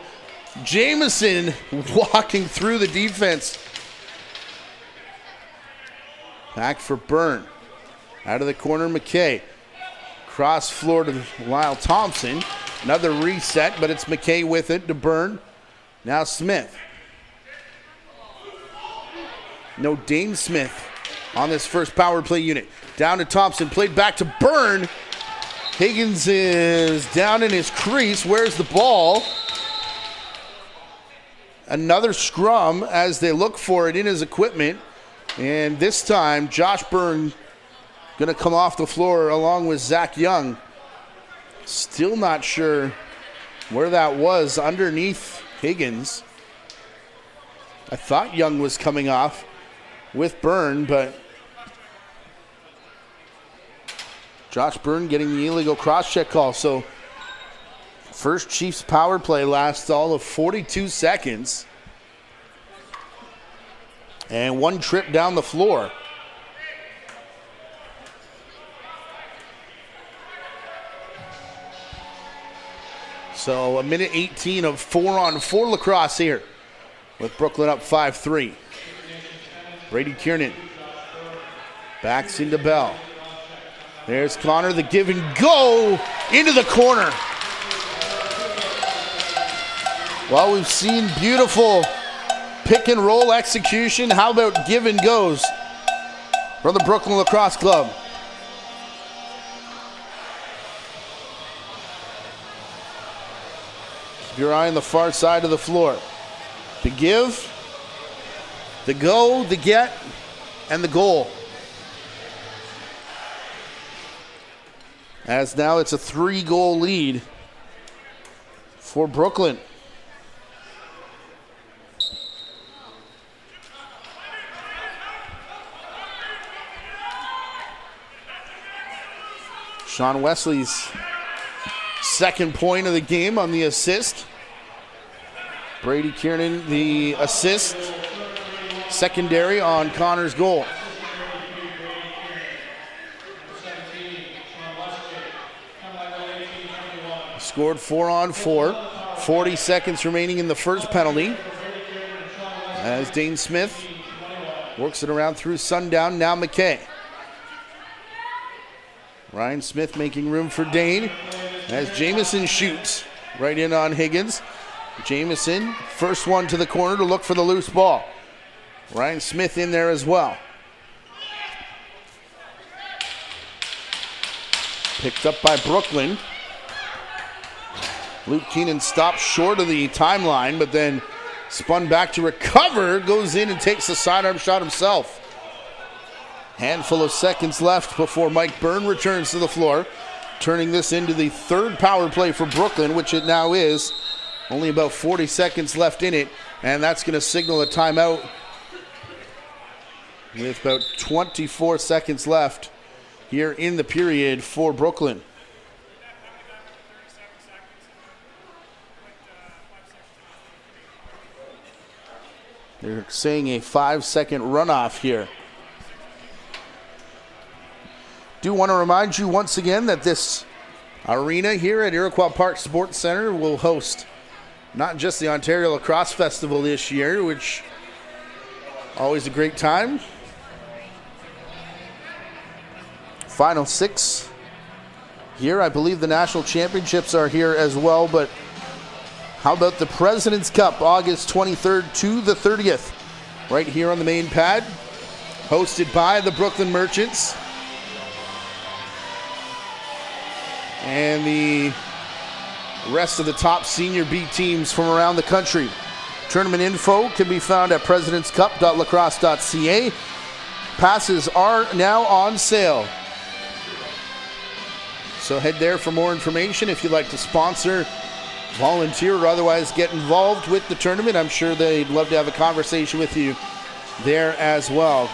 Jamison walking through the defense. Back for Byrne. Out of the corner, McKay. Cross floor to Lyle Thompson. Another reset, but it's McKay with it to Byrne. Now Smith. No Dane Smith on this first power play unit. Down to Thompson, played back to Byrne. Higgins is down in his crease. Where's the ball? Another scrum as they look for it in his equipment. And this time, Josh Byrne going to come off the floor along with Zach Young. Still not sure where that was underneath Higgins. I thought Young was coming off with Byrne, but Josh Byrne getting the illegal cross-check call. So first Chiefs power play lasts all of 42 seconds. And one trip down the floor. So a minute 18 of 4-on-4 lacrosse here with Brooklyn up 5-3. Brady Kiernan backs into Bell. There's Connor, the give and go into the corner. Well, we've seen beautiful pick and roll execution. How about give and goes from the Brooklyn Lacrosse Club? Keep your eye on the far side of the floor. The give, the go, the get, and the goal. As now it's a 3-goal lead for Brooklyn. Sean Wesley's second point of the game on the assist. Brady Kiernan, the assist, secondary on Connor's goal. Scored 4-on-4. 40 seconds remaining in the first penalty. As Dane Smith works it around through Sundown. Now McKay. Ryan Smith making room for Dane as Jamison shoots right in on Higgins. Jamison, first one to the corner to look for the loose ball. Ryan Smith in there as well. Picked up by Brooklyn. Luke Keenan stopped short of the timeline, but then spun back to recover, goes in and takes the sidearm shot himself. Handful of seconds left before Mike Byrne returns to the floor, turning this into the third power play for Brooklyn, which it now is. Only about 40 seconds left in it, and that's going to signal a timeout with about 24 seconds left here in the period for Brooklyn. They're saying a 5-second runoff here. Do want to remind you once again that this arena here at Iroquois Park Sports Center will host not just the Ontario Lacrosse Festival this year, which always a great time. Final 6 here. I believe the national championships are here as well, but how about the President's Cup, August 23rd to the 30th, right here on the main pad, hosted by the Brooklyn Merchants. And the rest of the top senior B teams from around the country. Tournament info can be found at presidentscup.lacrosse.ca. Passes are now on sale, so head there for more information. If you'd like to sponsor, volunteer, or otherwise get involved with the tournament, I'm sure they'd love to have a conversation with you there as well.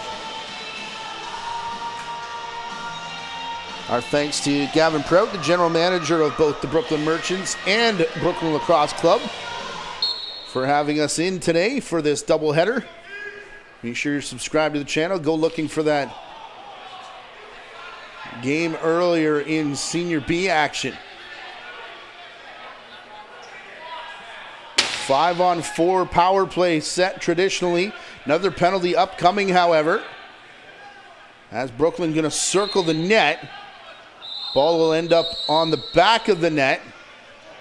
Our thanks to Gavin Prout, the general manager of both the Brooklyn Merchants and Brooklyn Lacrosse Club, for having us in today for this doubleheader. Make sure you're subscribed to the channel. Go looking for that game earlier in Senior B action. 5-on-4 power play set traditionally. Another penalty upcoming, however, as Brooklyn going to circle the net. Ball will end up on the back of the net.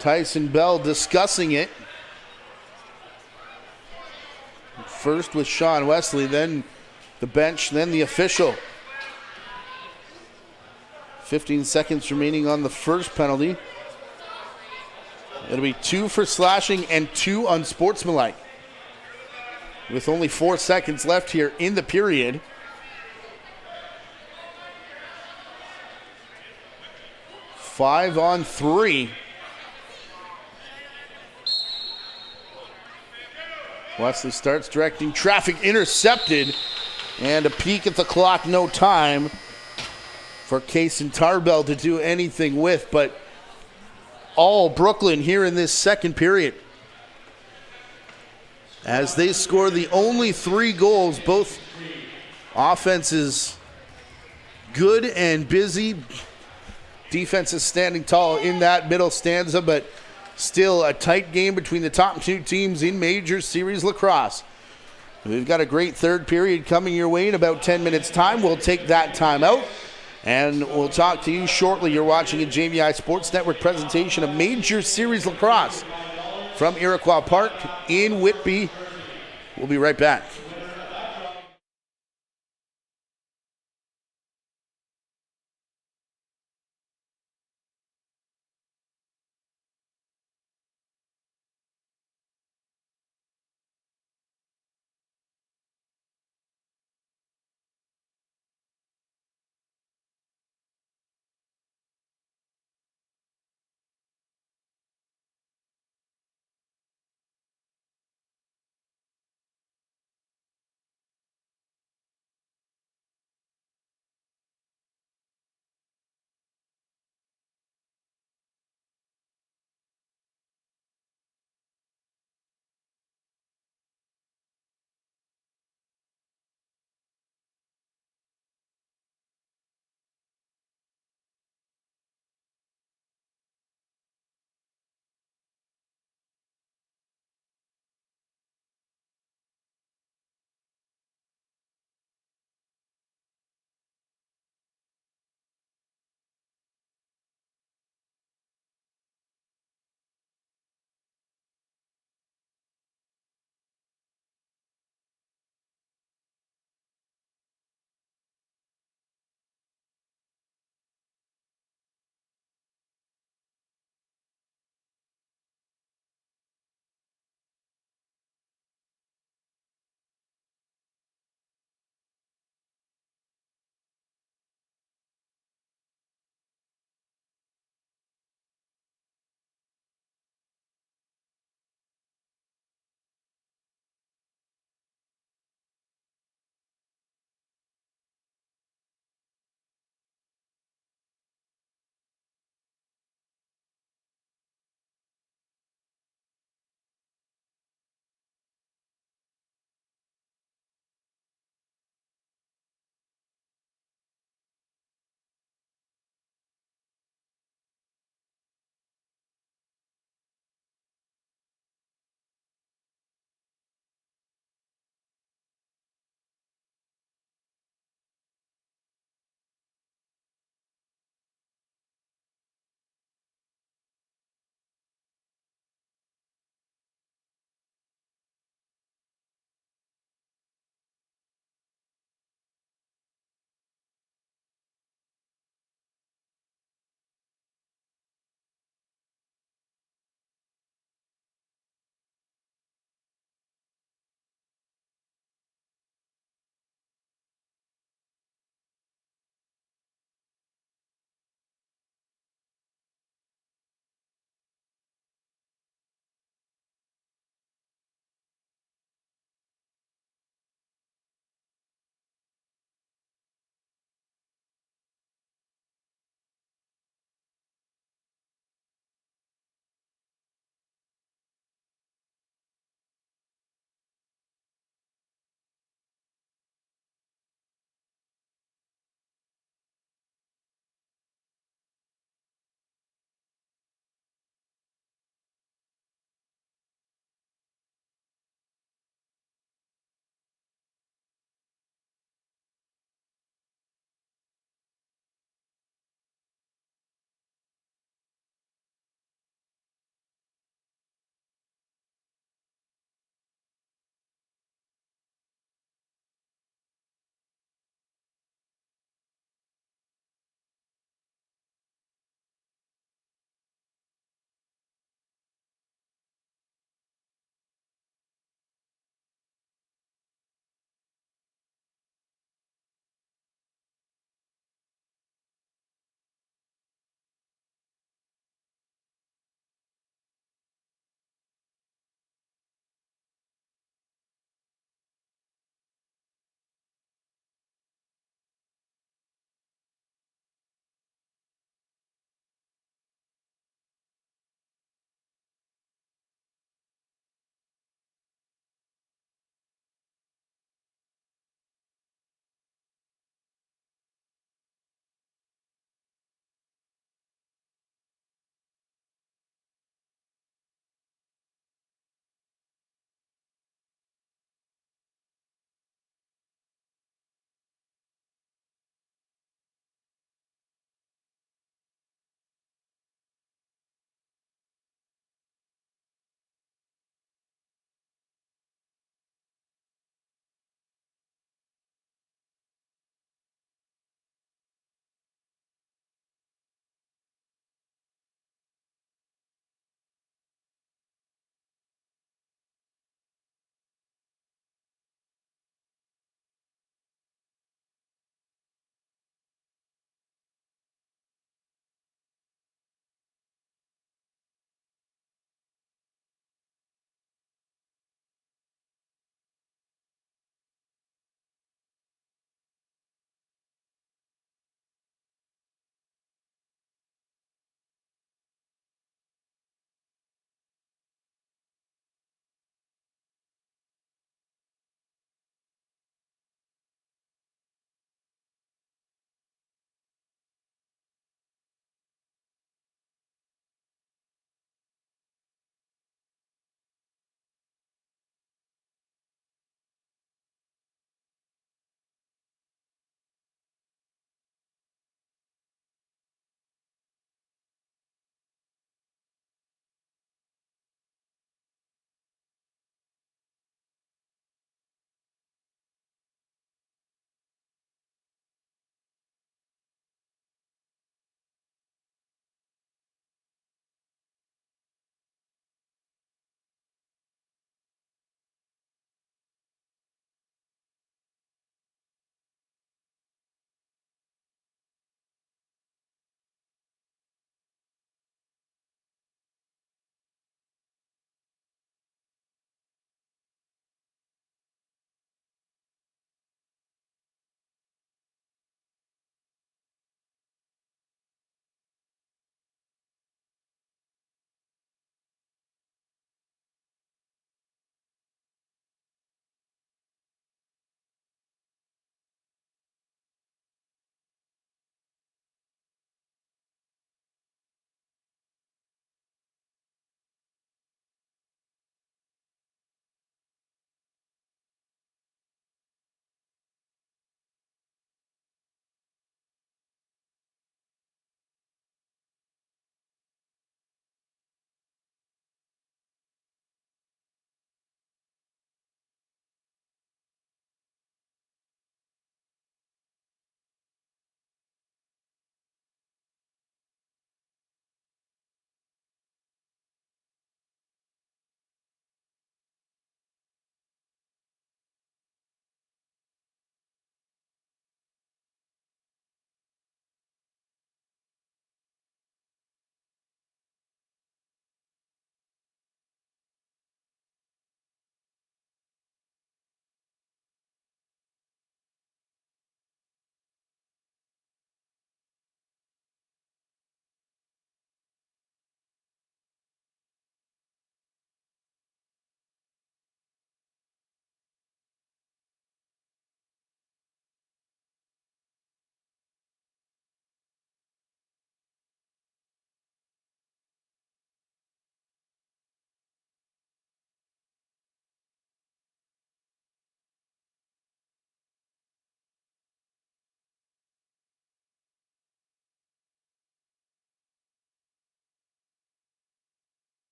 Tyson Bell discussing it. First with Sean Wesley, then the bench, then the official. 15 seconds remaining on the first penalty. It'll be 2 for slashing and 2 unsportsmanlike. With only 4 seconds left here in the period. Five on 3. Wesley starts directing traffic, intercepted, and a peek at the clock, no time for Kaysen Tarbell to do anything with, but all Brooklyn here in this second period, as they score the only 3 goals. Both offenses good and busy. Defense is standing tall in that middle stanza, but still a tight game between the top 2 teams in Major Series Lacrosse. We've got a great third period coming your way in about 10 minutes time. We'll take that time out, and we'll talk to you shortly. You're watching a JVI Sports Network presentation of Major Series Lacrosse from Iroquois Park in Whitby. We'll be right back.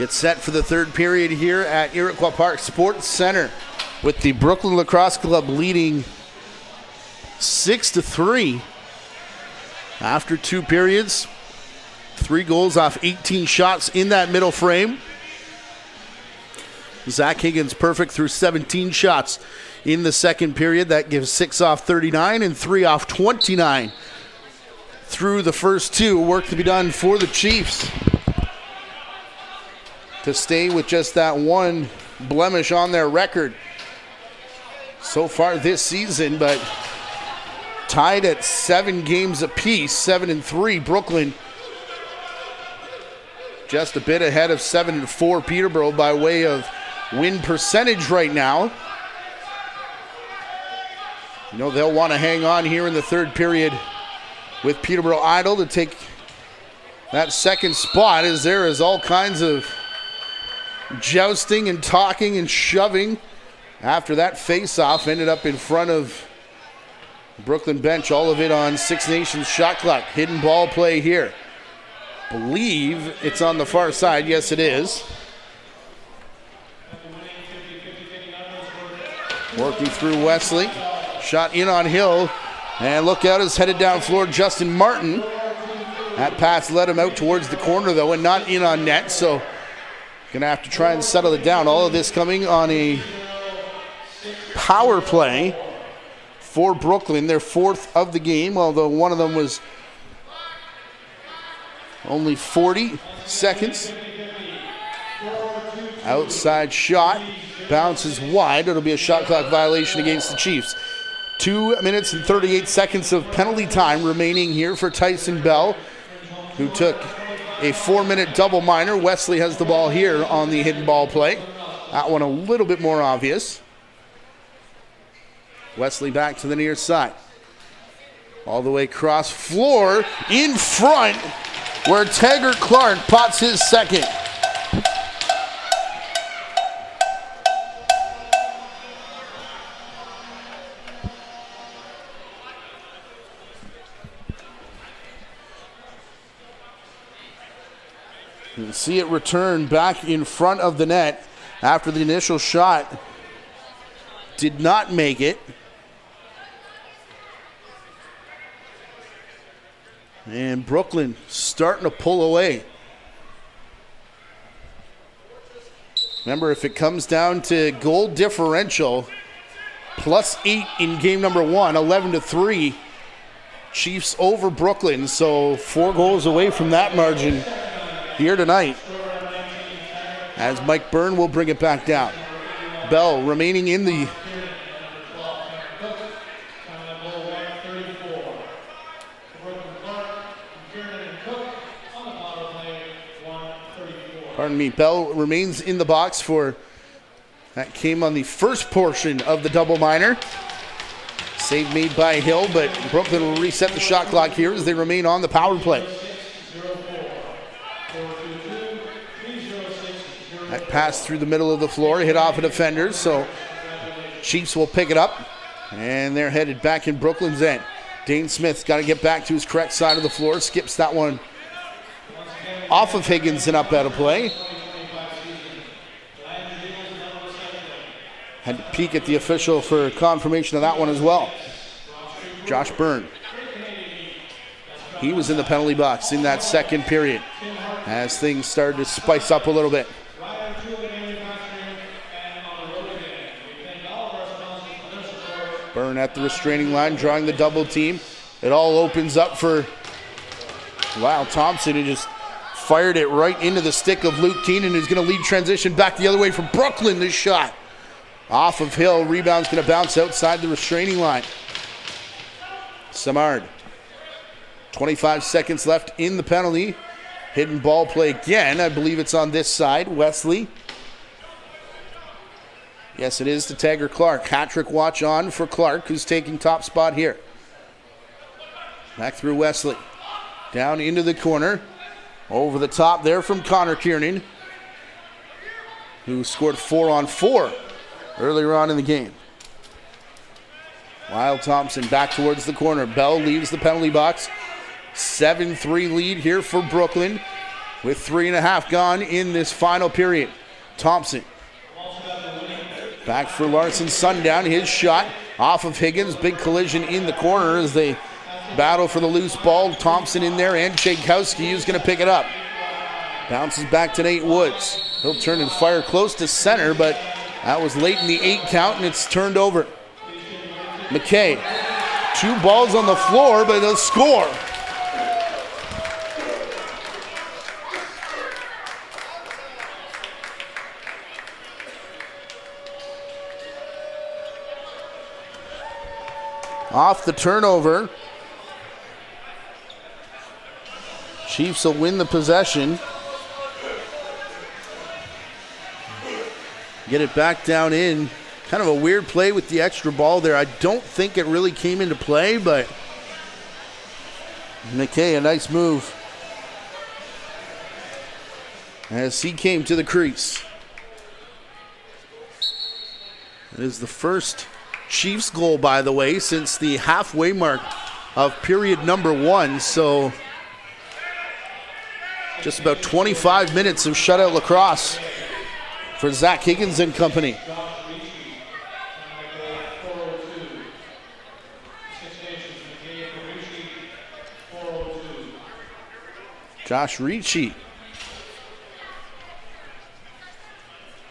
Get set for the third period here at Iroquois Park Sports Center, with the Brooklyn Lacrosse Club leading 6-3 after 2 periods. 3 goals off 18 shots in that middle frame. Zach Higgins perfect through 17 shots in the second period. That gives 6 off 39 and 3 off 29 through the first 2. Work to be done for the Chiefs to stay with just that 1 blemish on their record so far this season, but tied at 7 games apiece, 7-3. Brooklyn just a bit ahead of 7-4 Peterborough by way of win percentage right now. You know, they'll want to hang on here in the third period with Peterborough idle to take that second spot, as there is all kinds of jousting and talking and shoving after that face-off ended up in front of Brooklyn bench. All of it on Six Nations shot clock. Hidden ball play here. Believe it's on the far side. Yes, it is. Working through Wesley. Shot in on Hill. And look out, is headed down floor Justin Martin. That pass led him out towards the corner, though, and not in on net, so going to have to try and settle it down. All of this coming on a power play for Brooklyn, their 4th of the game, although one of them was only 40 seconds. Outside shot, bounces wide. It'll be a shot clock violation against the Chiefs. 2 minutes and 38 seconds of penalty time remaining here for Tyson Bell, who took a 4-minute double minor. Wesley has the ball here on the hidden ball play. That one a little bit more obvious. Wesley back to the near side. All the way across floor in front, where Taggart Clark pots his second. You can see it return back in front of the net after the initial shot did not make it. And Brooklyn starting to pull away. Remember, if it comes down to goal differential, +8 in game number 1, 11-3. Chiefs over Brooklyn, so 4 goals away from that margin here tonight, as Mike Byrne will bring it back down. Bell remaining in the Bell remains in the box for that. Came on the first portion of the double minor. Save made by Hill, but Brooklyn will reset the shot clock here as they remain on the power play. That pass through the middle of the floor, hit off a defender, so Chiefs will pick it up, and they're headed back in Brooklyn's end. Dane Smith's got to get back to his correct side of the floor, skips that one off of Higgins and up out of play. Had to peek at the official for confirmation of that one as well. Josh Byrne. He was in the penalty box in that second period as things started to spice up a little bit. Byrne at the restraining line, drawing the double team. It all opens up for Lyle Thompson, who just fired it right into the stick of Luke Keenan, who's going to lead transition back the other way from Brooklyn. This shot off of Hill. Rebound's going to bounce outside the restraining line. Samard. 25 seconds left in the penalty. Hidden ball play again. I believe it's on this side. Wesley. Yes, it is to Taggart Clark. Hat-trick watch on for Clark, who's taking top spot here. Back through Wesley. Down into the corner. Over the top there from Connor Kiernan, who scored 4 on 4 earlier on in the game. Lyle Thompson back towards the corner. Bell leaves the penalty box. 7-3 lead here for Brooklyn. with 3.5 gone in this final period. Thompson. Back for Larson. Sundown. His shot off of Higgins. Big collision in the corner as they battle for the loose ball. Thompson in there, and Tchaikovsky is going to pick it up. Bounces back to Nate Woods. He'll turn and fire close to center, but that was late in the 8 count, and it's turned over. McKay. 2 balls on the floor, but they'll score. Off the turnover. Chiefs will win the possession. Get it back down in. Kind of a weird play with the extra ball there. I don't think it really came into play, but McKay, a nice move as he came to the crease. It is the first Chiefs goal, by the way, since the halfway mark of period number 1. So just about 25 minutes of shutout lacrosse for Zach Higgins and company. Josh Ricci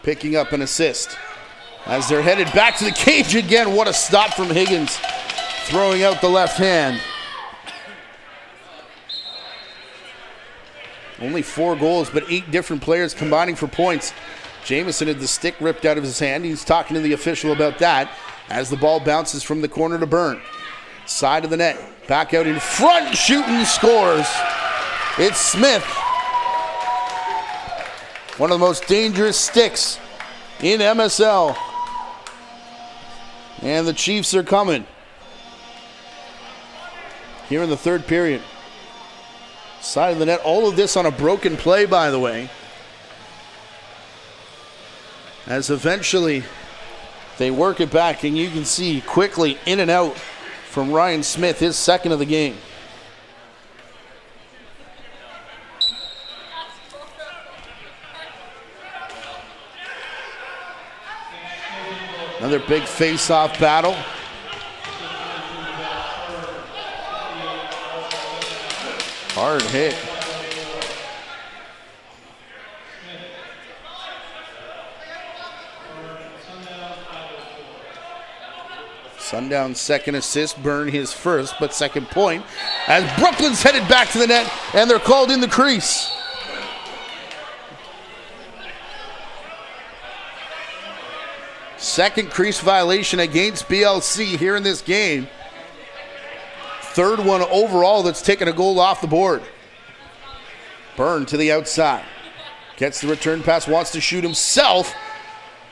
picking up an assist as they're headed back to the cage again. What a stop from Higgins, throwing out the left hand. Only 4 goals, but 8 different players combining for points. Jamison had the stick ripped out of his hand. He's talking to the official about that as the ball bounces from the corner to Byrne. Side of the net, back out in front, shooting, scores. It's Smith. One of the most dangerous sticks in MSL. And the Chiefs are coming here in the 3rd period. Side of the net, all of this on a broken play, by the way. As eventually they work it back, and you can see quickly in and out from Ryan Smith, his 2nd of the game. Another big face-off battle. Hard hit. Sundown's 2nd assist, Byrne his 1st, but 2nd point as Brooklyn's headed back to the net, and they're called in the crease. Second crease violation against BLC here in this game. 3rd one overall that's taken a goal off the board. Byrne to the outside. Gets the return pass, wants to shoot himself.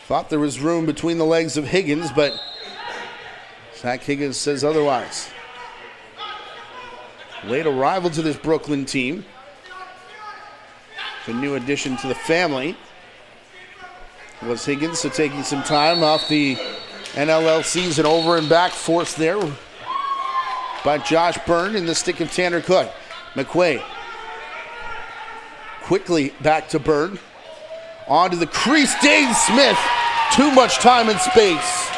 Thought there was room between the legs of Higgins, but Zach Higgins says otherwise. Late arrival to this Brooklyn team. A new addition to the family was Higgins, so taking some time off the NLL season, over and back, forced there by Josh Byrne in the stick of Tanner Cook. McQuaid quickly back to Byrne. On to the crease, Dane Smith. Too much time and space.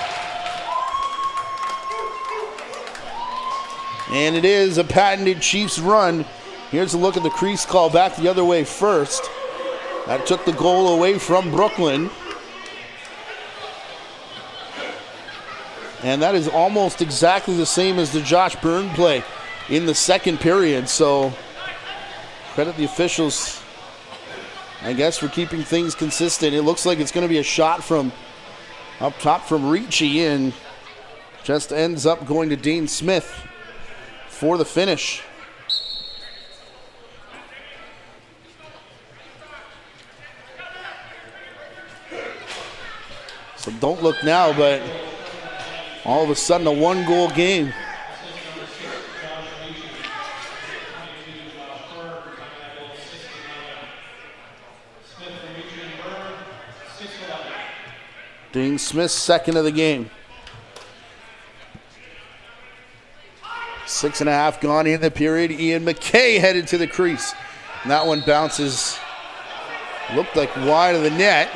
And it is a patented Chiefs run. Here's a look at the crease call back the other way first. That took the goal away from Brooklyn. And that is almost exactly the same as the Josh Byrne play in the 2nd period. So credit the officials, I guess, for keeping things consistent. It looks like it's going to be a shot from up top from Ricci, and just ends up going to Dean Smith for the finish. So don't look now, but all of a sudden a 1-goal game. Dean Smith's 2nd of the game. 6.5 gone in the period. Ian McKay headed to the crease. And that one bounces, looked like wide of the net.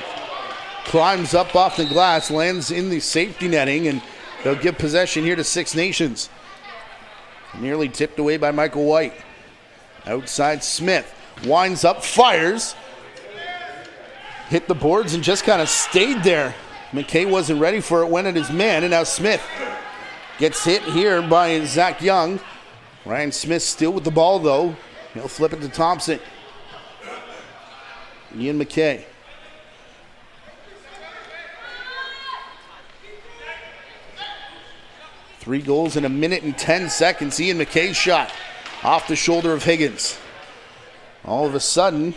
Climbs up off the glass, lands in the safety netting, and they'll give possession here to Six Nations. Nearly tipped away by Michael White. Outside Smith. Winds up, fires. Hit the boards and just kind of stayed there. McKay wasn't ready for it, went at his man, and now Smith gets hit here by Zach Young. Ryan Smith still with the ball, though. He'll flip it to Thompson. Ian McKay. Three goals in a minute and 10 seconds. Ian McKay's shot off the shoulder of Higgins. All of a sudden,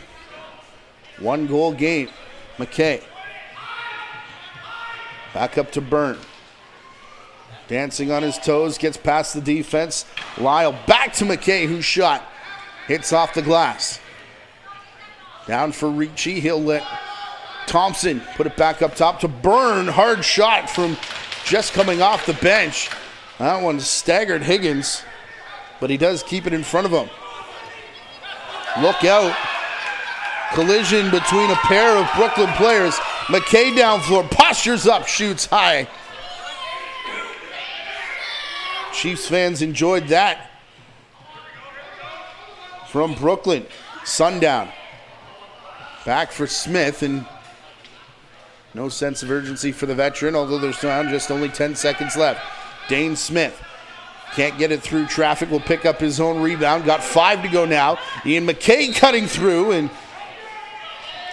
1 goal game. McKay. Back up to Byrne. Dancing on his toes, gets past the defense. Lyle back to McKay, whose shot hits off the glass. Down for Ricci. He'll let Thompson put it back up top to Byrne. Hard shot from just coming off the bench. That one staggered Higgins, but he does keep it in front of him. Look out. Collision between a pair of Brooklyn players. McKay down floor, postures up, shoots high. Chiefs fans enjoyed that. From Brooklyn, Sundown. Back for Smith, and no sense of urgency for the veteran, although there's now just only 10 seconds left. Dane Smith can't get it through traffic, will pick up his own rebound. Got 5 to go now. Ian McKay cutting through and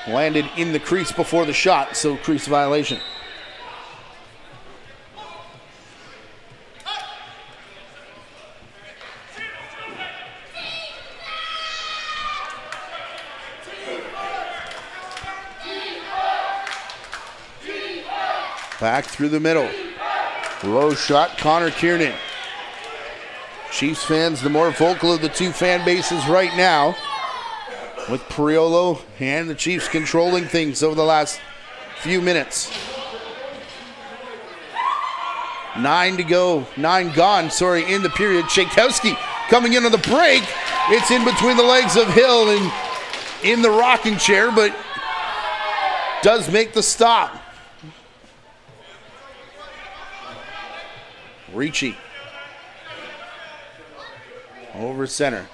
landed in the crease before the shot, so crease violation. Back through the middle. Low shot, Connor Kiernan. Chiefs fans, the more vocal of the two fan bases right now, with Priolo and the Chiefs controlling things over the last few minutes. 9 to go, 9 gone, in the period. Tchaikovsky coming in on the break. It's in between the legs of Hill and in the rocking chair, but does make the stop. Ricci. Over center.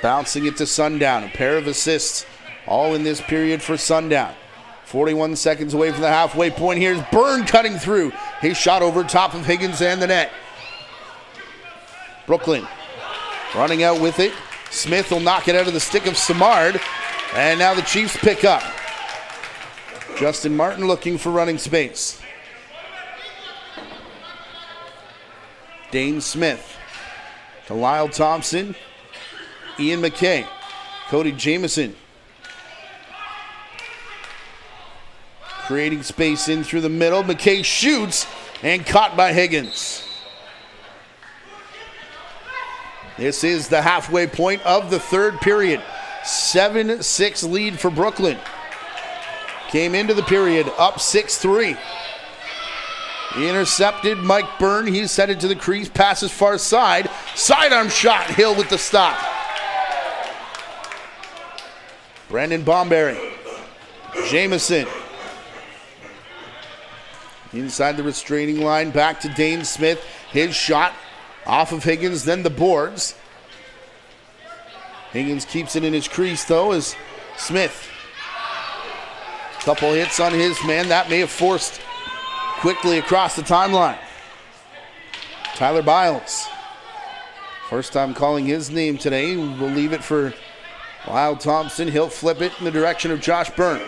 Bouncing it to Sundown. A pair of assists all in this period for Sundown. 41 seconds away from the halfway point. Here's Byrne cutting through. His shot over top of Higgins and the net. Brooklyn running out with it. Smith will knock it out of the stick of Samard. And now the Chiefs pick up. Justin Martin looking for running space. Dane Smith to Lyle Thompson. Ian McKay. Cody Jamieson. Creating space in through the middle. McKay shoots and caught by Higgins. This is the halfway point of the third period. 7-6 lead for Brooklyn. Came into the period up 6-3. Intercepted Mike Byrne. He's headed to the crease. Passes far side. Sidearm shot. Hill with the stop. Brandon Bomberry. Jamieson. Inside the restraining line. Back to Dane Smith. His shot off of Higgins. Then the boards. Higgins keeps it in his crease though as Smith. Couple hits on his man. That may have forced quickly across the timeline. Tyler Biles. First time calling his name today. We'll leave it for Lyle Thompson. He'll flip it in the direction of Josh Byrne.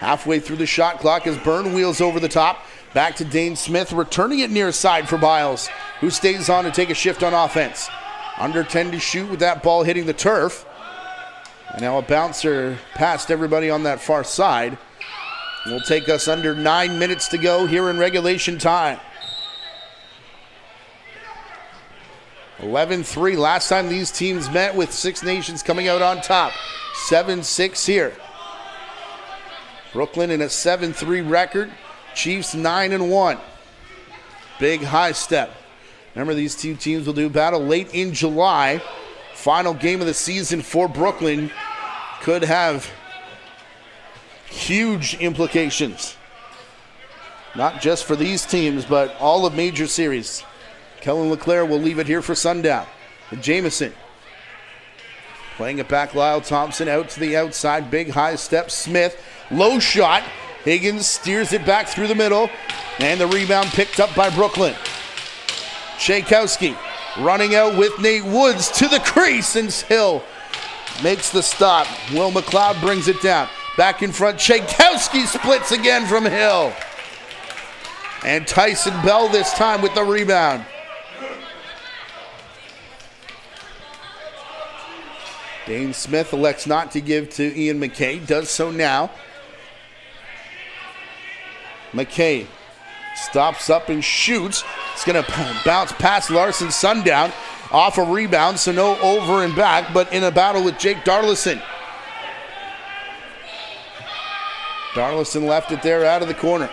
Halfway through the shot clock as Byrne wheels over the top. Back to Dane Smith, returning it near side for Biles, who stays on to take a shift on offense. Under 10 to shoot with that ball hitting the turf. And now a bouncer past everybody on that far side. Will take us under 9 minutes to go here in regulation time. 11-3. Last time these teams met with Six Nations coming out on top. 7-6 here. Brooklyn in a 7-3 record. Chiefs 9-1. Big high step. Remember, these two teams will do battle late in July final game of the season for Brooklyn could have huge implications. Not just for these teams, but all of Major Series. Kellen LeClaire will leave it here for sundown. Jamison playing it back. Lyle Thompson out to the outside. Big high step. Smith. Low shot. Higgins steers it back through the middle. And the rebound picked up by Brooklyn. Shaykowski running out with Nate Woods to the crease. And Hill makes the stop. Will McLeod brings it down. Back in front. Shaykowski splits again from Hill. And Tyson Bell this time with the rebound. Dane Smith elects not to give to Ian McKay. Does so now. McKay stops up and shoots. It's going to bounce past Larson Sundown. Off a rebound, so no over and back, but in a battle with Jake Darlison. Darlison left it there out of the corner.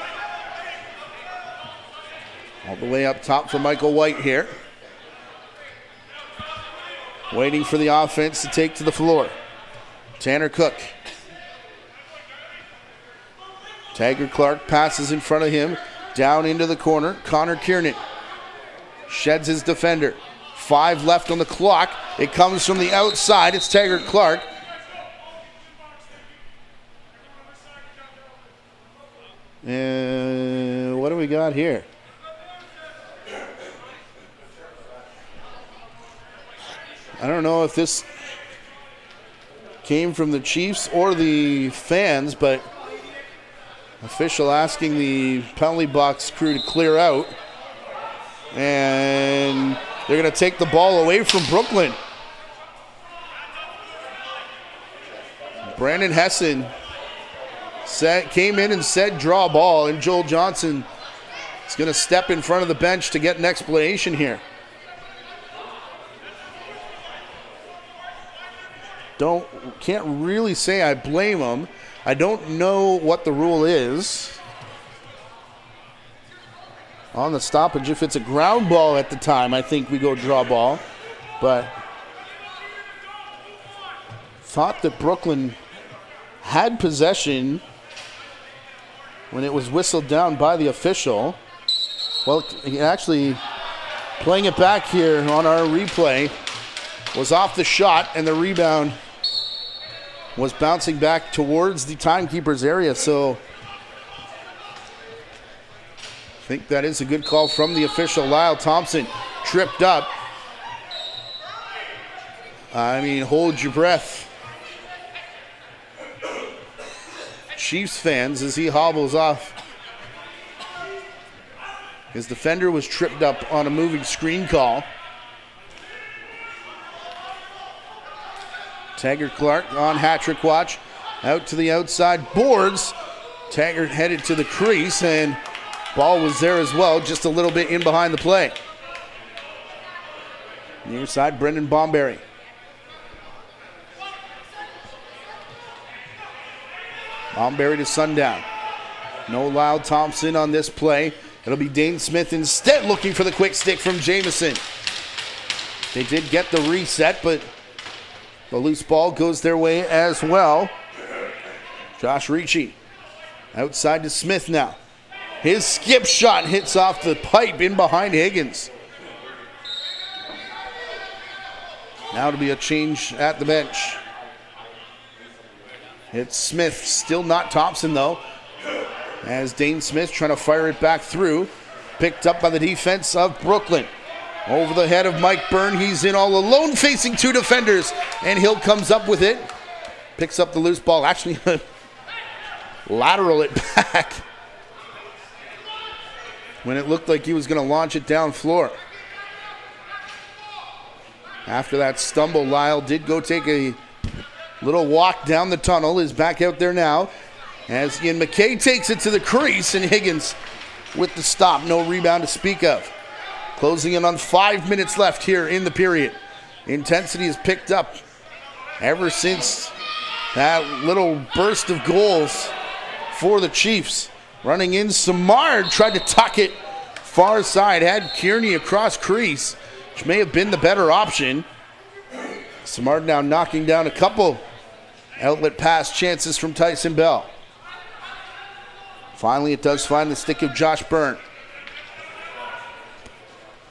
All the way up top for Michael White here. Waiting for the offense to take to the floor. Tanner Cook. Taggart Clark passes in front of him. Down into the corner. Connor Kiernan sheds his defender. 5 left on the clock. It comes from the outside. It's Taggart Clark. And what do we got here? I don't know if this came from the Chiefs or the fans, but official asking the penalty box crew to clear out. And they're going to take the ball away from Brooklyn. Brandon Hessen came in and said draw ball, and Joel Johnson is going to step in front of the bench to get an explanation here. Can't really say I blame him. I don't know what the rule is on the stoppage. If it's a ground ball at the time, I think we go draw ball. But thought that Brooklyn had possession when it was whistled down by the official. Well, actually, playing it back here on our replay, was off the shot, and the rebound was bouncing back towards the timekeeper's area. So I think that is a good call from the official. Lyle Thompson tripped up. I mean, hold your breath, Chiefs fans, as he hobbles off. His defender was tripped up on a moving screen call. Taggart Clark on hat-trick watch. Out to the outside boards. Taggart headed to the crease, and ball was there as well, just a little bit in behind the play. Near side, Brendan Bomberry. Bomberry to Sundown. No Lyle Thompson on this play. It'll be Dane Smith instead, looking for the quick stick from Jamison. They did get the reset, but the loose ball goes their way as well. Josh Ricci outside to Smith now. His skip shot hits off the pipe in behind Higgins. Now to be a change at the bench. It's Smith, still not Thompson though. As Dane Smith trying to fire it back through. Picked up by the defense of Brooklyn. Over the head of Mike Byrne. He's in all alone facing 2 defenders. And Hill comes up with it. Picks up the loose ball. Actually, lateral it back. When it looked like he was going to launch it down floor. After that stumble, Lyle did go take a little walk down the tunnel. Is back out there now. As Ian McKay takes it to the crease. And Higgins with the stop. No rebound to speak of. Closing in on 5 minutes left here in the period. Intensity has picked up ever since that little burst of goals for the Chiefs. Running in, Samard tried to tuck it far side. Had Kearney across crease, which may have been the better option. Samard now knocking down a couple outlet pass chances from Tyson Bell. Finally, it does find the stick of Josh Byrne.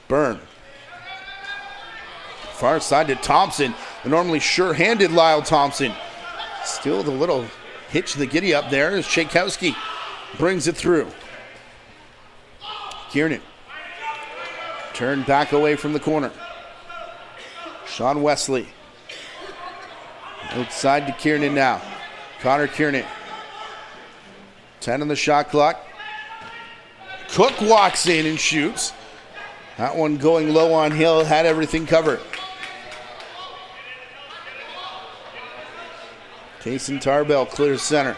Byrne. Far side to Thompson. The normally sure-handed Lyle Thompson. Still the little hitch the giddy up there as Tchaikovsky brings it through. Kiernan. Turned back away from the corner. Sean Wesley. Outside to Kiernan now. Connor Kiernan. 10 on the shot clock. Cook walks in and shoots. That one going low on Hill, had everything covered. Tayson Tarbell clears center.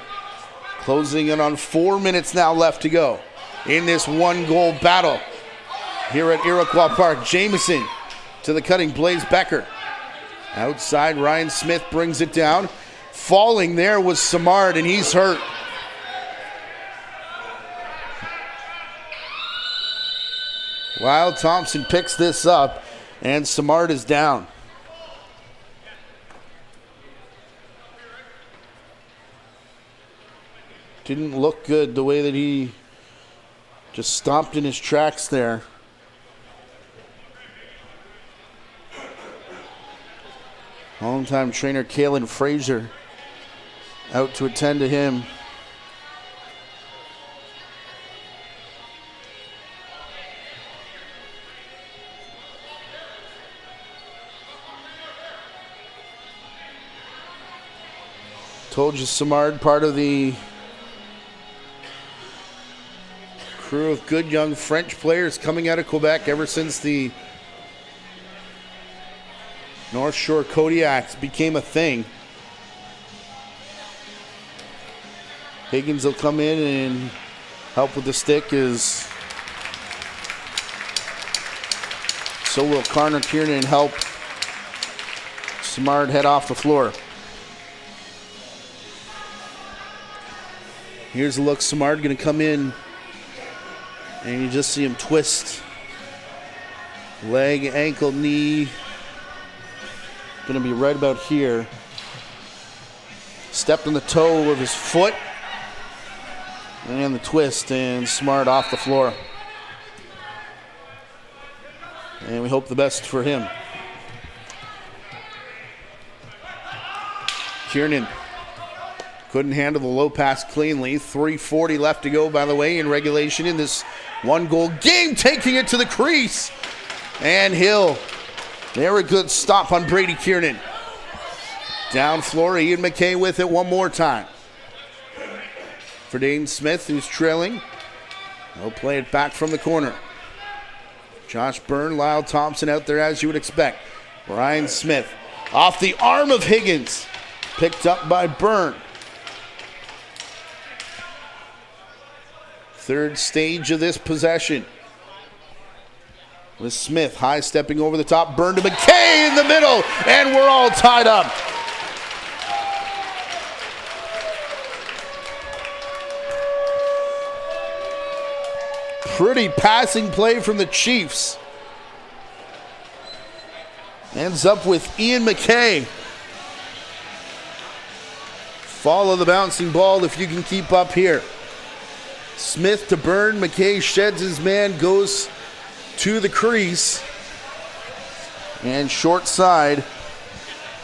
Closing in on 4 minutes now left to go in this one-goal battle here at Iroquois Park. Jamison to the cutting Blaze Becker. Outside, Ryan Smith brings it down. Falling there was Samard, and he's hurt. Lyle Thompson picks this up, and Samard is down. Didn't look good the way that he just stomped in his tracks there. Longtime trainer Kalen Frazier out to attend to him. Told you Samard, part of the crew of good young French players coming out of Quebec ever since the North Shore Kodiaks became a thing. Higgins will come in and help with the stick, as so will Connor Kiernan help Samard head off the floor. Here's a look. Samard going to come in, and you just see him twist. Leg, ankle, knee. Going to be right about here. Stepped on the toe of his foot. And the twist, and Samard off the floor. And we hope the best for him. Kiernan couldn't handle the low pass cleanly. 3:40 left to go, by the way, in regulation in this one-goal game. Taking it to the crease. And Hill. There, a good stop on Brady Kiernan. Down floor, Ian McKay with it one more time. For Dane Smith, who's trailing. He'll play it back from the corner. Josh Byrne, Lyle Thompson out there as you would expect. Ryan Smith off the arm of Higgins. Picked up by Byrne. Third stage of this possession. With Smith high stepping over the top. Byrne to McKay in the middle. And we're all tied up. Pretty passing play from the Chiefs. Ends up with Ian McKay. Follow the bouncing ball if you can keep up here. Smith to Byrne. McKay sheds his man, goes to the crease. And short side.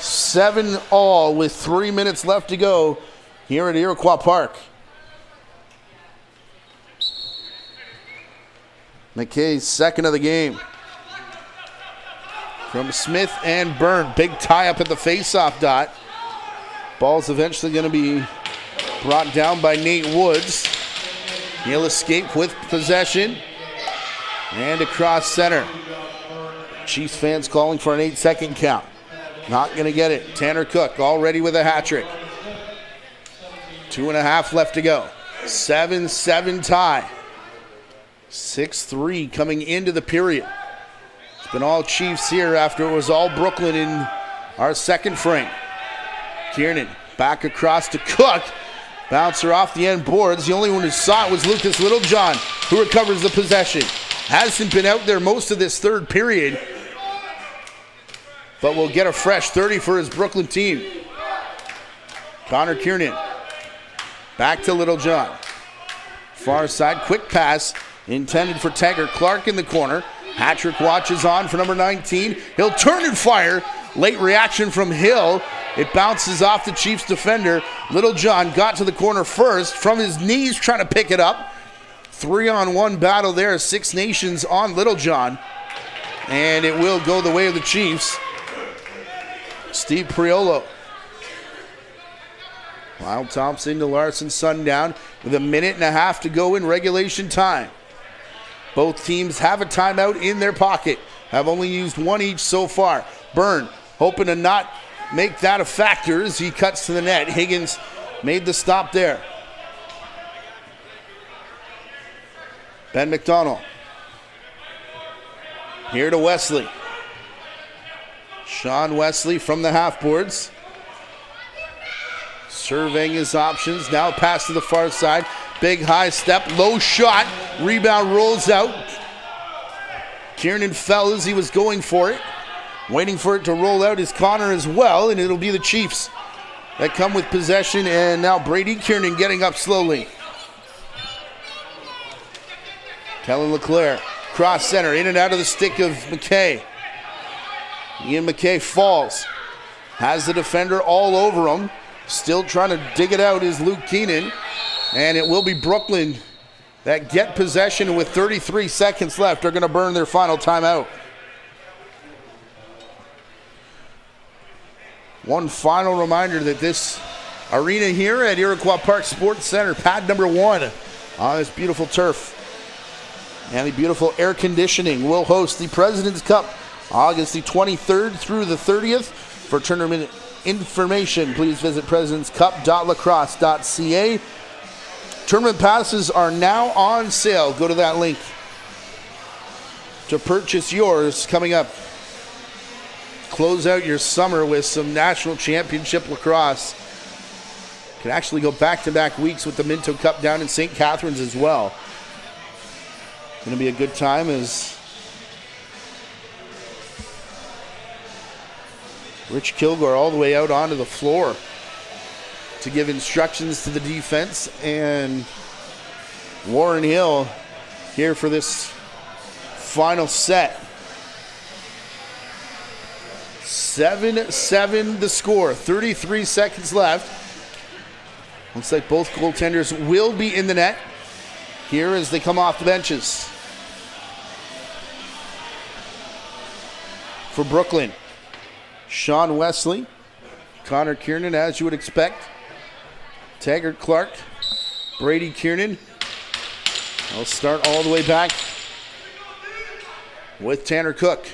7-all with 3 minutes left to go here at Iroquois Park. McKay's second of the game. From Smith and Byrne. Big tie up at the face-off dot. Ball's eventually going to be brought down by Nate Woods. He'll escape with possession. And across center. Chiefs fans calling for an 8-second count. Not going to get it. Tanner Cook already with a hat trick. 2.5 left to go. 7-7 tie. 6-3 coming into the period. It's been all Chiefs here after it was all Brooklyn in our second frame. Kiernan back across to Cook. Bouncer off the end boards. The only one who saw it was Lucas Littlejohn, who recovers the possession. Hasn't been out there most of this third period. but will get a fresh 30 for his Brooklyn team. Connor Kiernan back to Littlejohn. Far side, quick pass intended for Taggart Clark in the corner. Hattrick watches on for number 19. He'll turn and fire. Late reaction from Hill. It bounces off the Chiefs defender. Littlejohn got to the corner first. From his knees trying to pick it up. 3-on-1 battle there. Six Nations on Littlejohn. And it will go the way of the Chiefs. Steve Priolo. Lyle Thompson to Larson Sundown with 1.5 minutes to go in regulation time. Both teams have a timeout in their pocket. Have only used one each so far. Byrne hoping to not make that a factor as he cuts to the net. Higgins made the stop there. Ben McDonald. Here to Wesley. Sean Wesley from the half boards. Surveying his options. Now pass to the far side. Big high step. Low shot. Rebound rolls out. Kiernan fell as he was going for it. Waiting for it to roll out is Connor as well, and it'll be the Chiefs that come with possession, and now Brady Kiernan getting up slowly. Kellen LeClaire, cross center, in and out of the stick of McKay. Ian McKay falls. Has the defender all over him. Still trying to dig it out is Luke Keenan, and it will be Brooklyn that get possession with 33 seconds left. They're going to burn their final timeout. One final reminder that this arena here at Iroquois Park Sports Center, pad number 1 on this beautiful turf and the beautiful air conditioning, will host the President's Cup August the 23rd through the 30th. For tournament information, please visit presidentscup.lacrosse.ca. Tournament passes are now on sale. Go to that link to purchase yours coming up. Close out your summer with some national championship lacrosse. Can actually go back-to-back weeks with the Minto Cup down in St. Catharines as well. Going to be a good time as Rich Kilgore all the way out onto the floor to give instructions to the defense, and Warren Hill here for this final set. 7-7 the score, 33 seconds left. Looks like both goaltenders will be in the net here as they come off the benches. For Brooklyn, Sean Wesley, Connor Kiernan, as you would expect. Taggart Clark, Brady Kiernan. I'll start all the way back with Tanner Cook.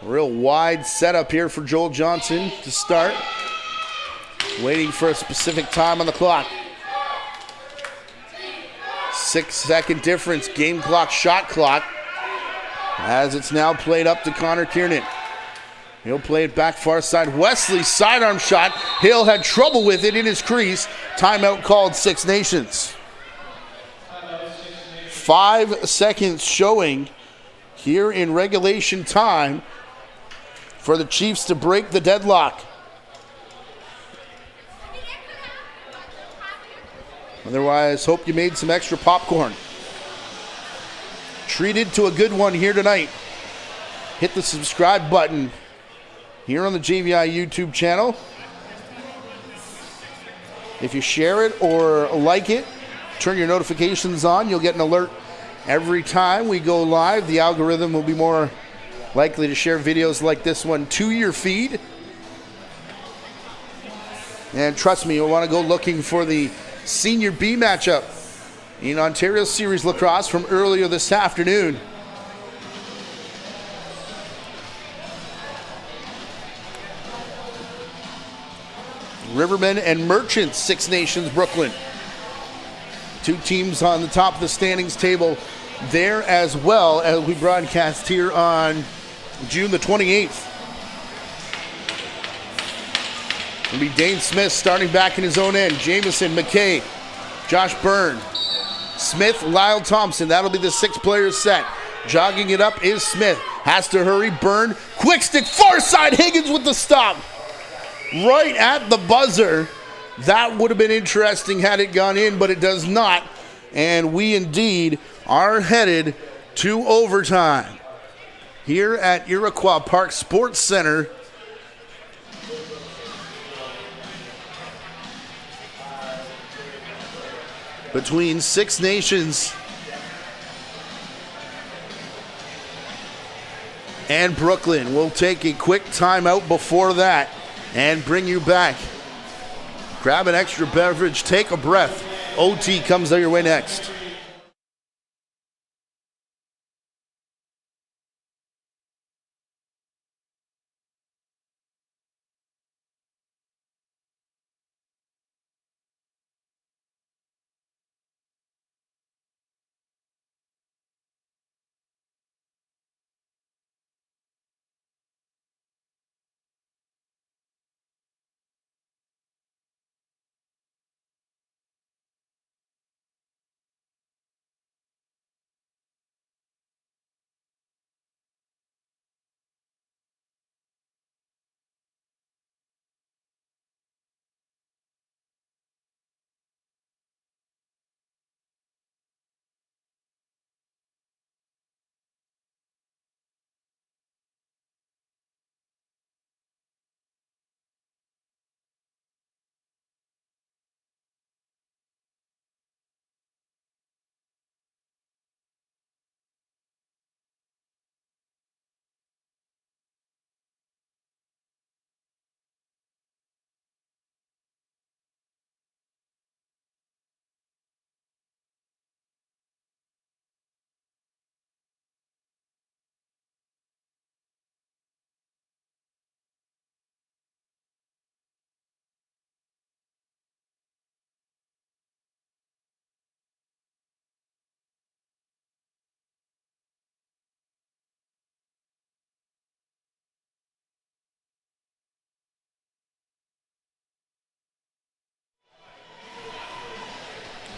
A real wide setup here for Joel Johnson to start. Waiting for a specific time on the clock. 6-second difference, game clock, shot clock, as it's now played up to Connor Kiernan. He'll play it back far side. Wesley, sidearm shot. Hill had trouble with it in his crease. Timeout called, Six Nations. 5 seconds showing here in regulation time for the Chiefs to break the deadlock. Otherwise, hope you made some extra popcorn. Treated to a good one here tonight. Hit the subscribe button here on the JVI YouTube channel. If you share it or like it, turn your notifications on. You'll get an alert every time we go live. The algorithm will be more likely to share videos like this one to your feed. And trust me, you'll want to go looking for the Senior B matchup in Ontario Series Lacrosse from earlier this afternoon. Rivermen and Merchants, Six Nations, Brooklyn. Two teams on the top of the standings table there as well, as we broadcast here on June the 28th. It'll be Dane Smith starting back in his own end. Jamison, McKay, Josh Byrne, Smith, Lyle Thompson. That'll be the 6-player set. Jogging it up is Smith. has to hurry. Byrne, quick stick, far side. Higgins with the stop. Right at the buzzer. That would have been interesting had it gone in, but it does not. And we indeed are headed to overtime here at Iroquois Park Sports Center. Between Six Nations and Brooklyn. We'll take a quick timeout before that and bring you back. Grab an extra beverage, take a breath. OT comes your way next.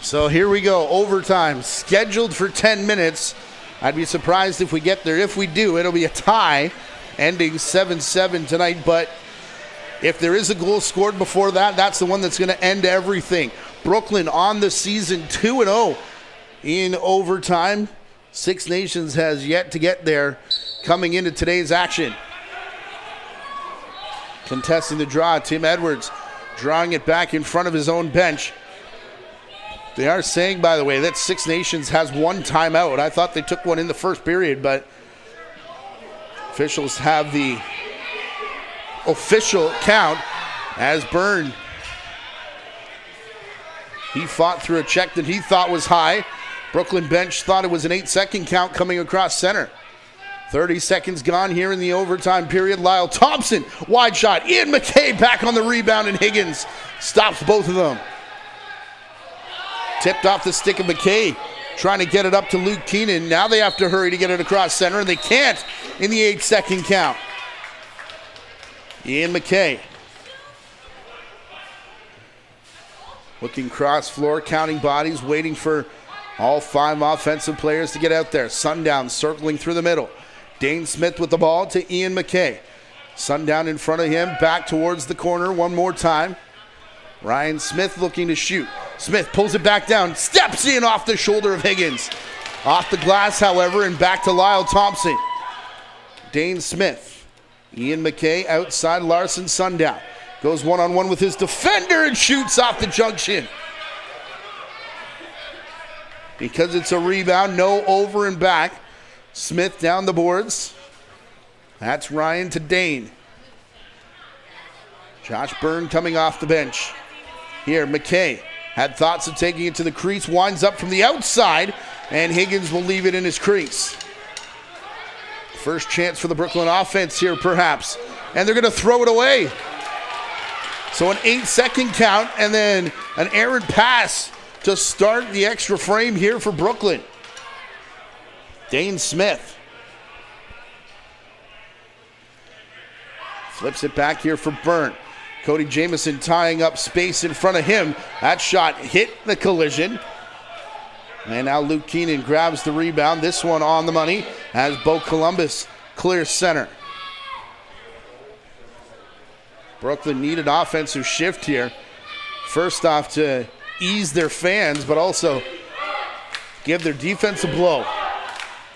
So here we go, overtime, scheduled for 10 minutes. I'd be surprised if we get there. If we do, it'll be a tie, ending 7-7 tonight. But if there is a goal scored before that, that's the one that's going to end everything. Brooklyn on the season 2-0 in overtime. Six Nations has yet to get there coming into today's action. Contesting the draw, Tim Edwards drawing it back in front of his own bench. They are saying, by the way, that Six Nations has one timeout. I thought they took one in the first period, but officials have the official count as Byrne. He fought through a check that he thought was high. Brooklyn bench thought it was an 8-second count coming across center. 30 seconds gone here in the overtime period. Lyle Thompson, wide shot. Ian McKay back on the rebound, and Higgins stops both of them. Tipped off the stick of McKay, trying to get it up to Luke Keenan. Now they have to hurry to get it across center, and they can't in the 8-second count. Ian McKay. Looking cross floor, counting bodies, waiting for all five offensive players to get out there. Sundown circling through the middle. Dane Smith with the ball to Ian McKay. Sundown in front of him, back towards the corner one more time. Ryan Smith looking to shoot. Smith pulls it back down, steps in off the shoulder of Higgins. Off the glass, however, and back to Lyle Thompson. Dane Smith. Ian McKay outside Larson. Sundown goes one-on-one with his defender and shoots off the junction. Because it's a rebound, no over and back. Smith down the boards. That's Ryan to Dane. Josh Byrne coming off the bench. Here, McKay had thoughts of taking it to the crease, winds up from the outside, and Higgins will leave it in his crease. First chance for the Brooklyn offense here, perhaps. And they're going to throw it away. So an 8-second count, and then an errant pass to start the extra frame here for Brooklyn. Dane Smith flips it back here for Byrne. Cody Jamieson tying up space in front of him. That shot hit the collision. And now Luke Keenan grabs the rebound. This one on the money as Bo Columbus clear center. Brooklyn needed offensive shift here. First off, to ease their fans, but also give their defense a blow.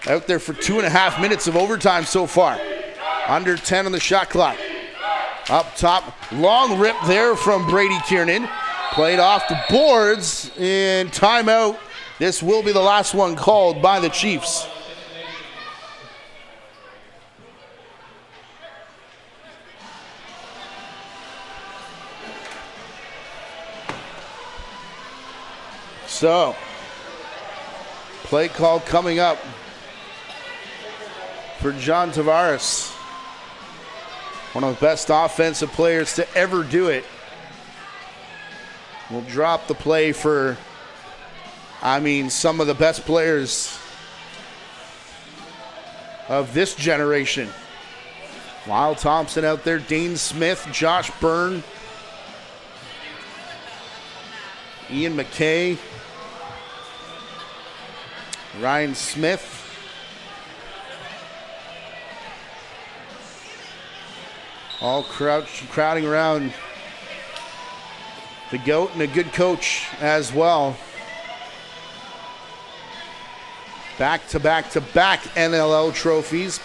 Out there for 2.5 minutes of overtime so far. Under 10 on the shot clock. Up top, long rip there from Brady Kiernan. Played off the boards, and timeout. This will be the last one called by the Chiefs. So, play call coming up for John Tavares. One of the best offensive players to ever do it. We'll drop the play for, some of the best players of this generation. Lyle Thompson out there, Dane Smith, Josh Byrne, Ian McKay, Ryan Smith, all crowding around the GOAT and a good coach as well. Back-to-back NLL trophies.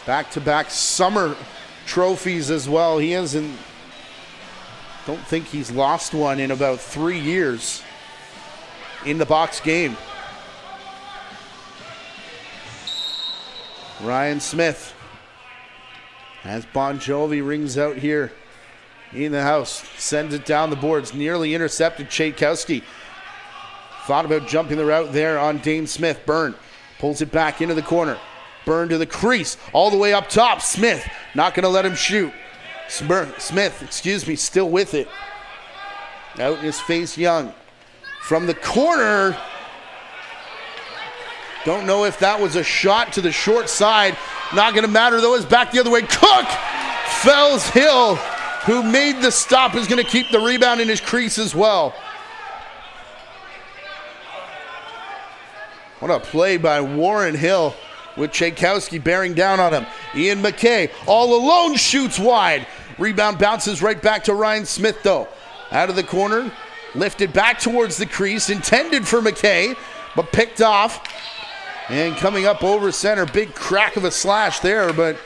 Back-to-back summer trophies as well. Don't think he's lost one in about 3 years in the box game. Ryan Smith, as Bon Jovi rings out here in the house, sends it down the boards, nearly intercepted Tchaikovsky. Thought about jumping the route there on Dane Smith. Byrne pulls it back into the corner. Byrne to the crease, all the way up top. Smith not going to let him shoot. Smith, still with it. Out in his face, Young. From the corner, don't know if that was a shot to the short side. Not going to matter, though. It's back the other way. Cook fells Hill, who made the stop, is going to keep the rebound in his crease as well. What a play by Warren Hill with Tchaikovsky bearing down on him. Ian McKay all alone shoots wide. Rebound bounces right back to Ryan Smith, though. Out of the corner, lifted back towards the crease, intended for McKay, but picked off. And coming up over center, big crack of a slash there, but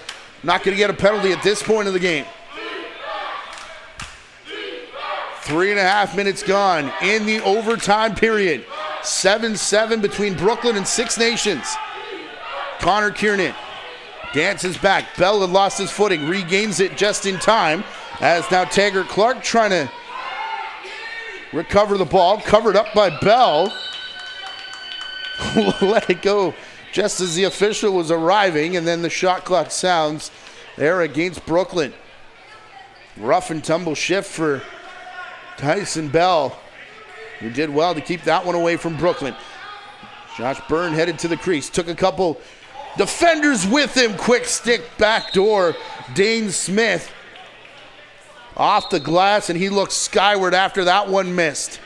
not going to get a penalty at this point of the game. 3.5 minutes gone in the overtime period. 7-7 between Brooklyn and Six Nations. Connor Kiernan dances back. Bell had lost his footing, regains it just in time, as now Taggart Clark trying to recover the ball, covered up by Bell. Let it go just as the official was arriving, and then the shot clock sounds there against Brooklyn. Rough and tumble shift for Tyson Bell, who did well to keep that one away from Brooklyn. Josh Byrne headed to the crease, took a couple defenders with him. Quick stick backdoor. Dane Smith off the glass, and he looks skyward after that one missed.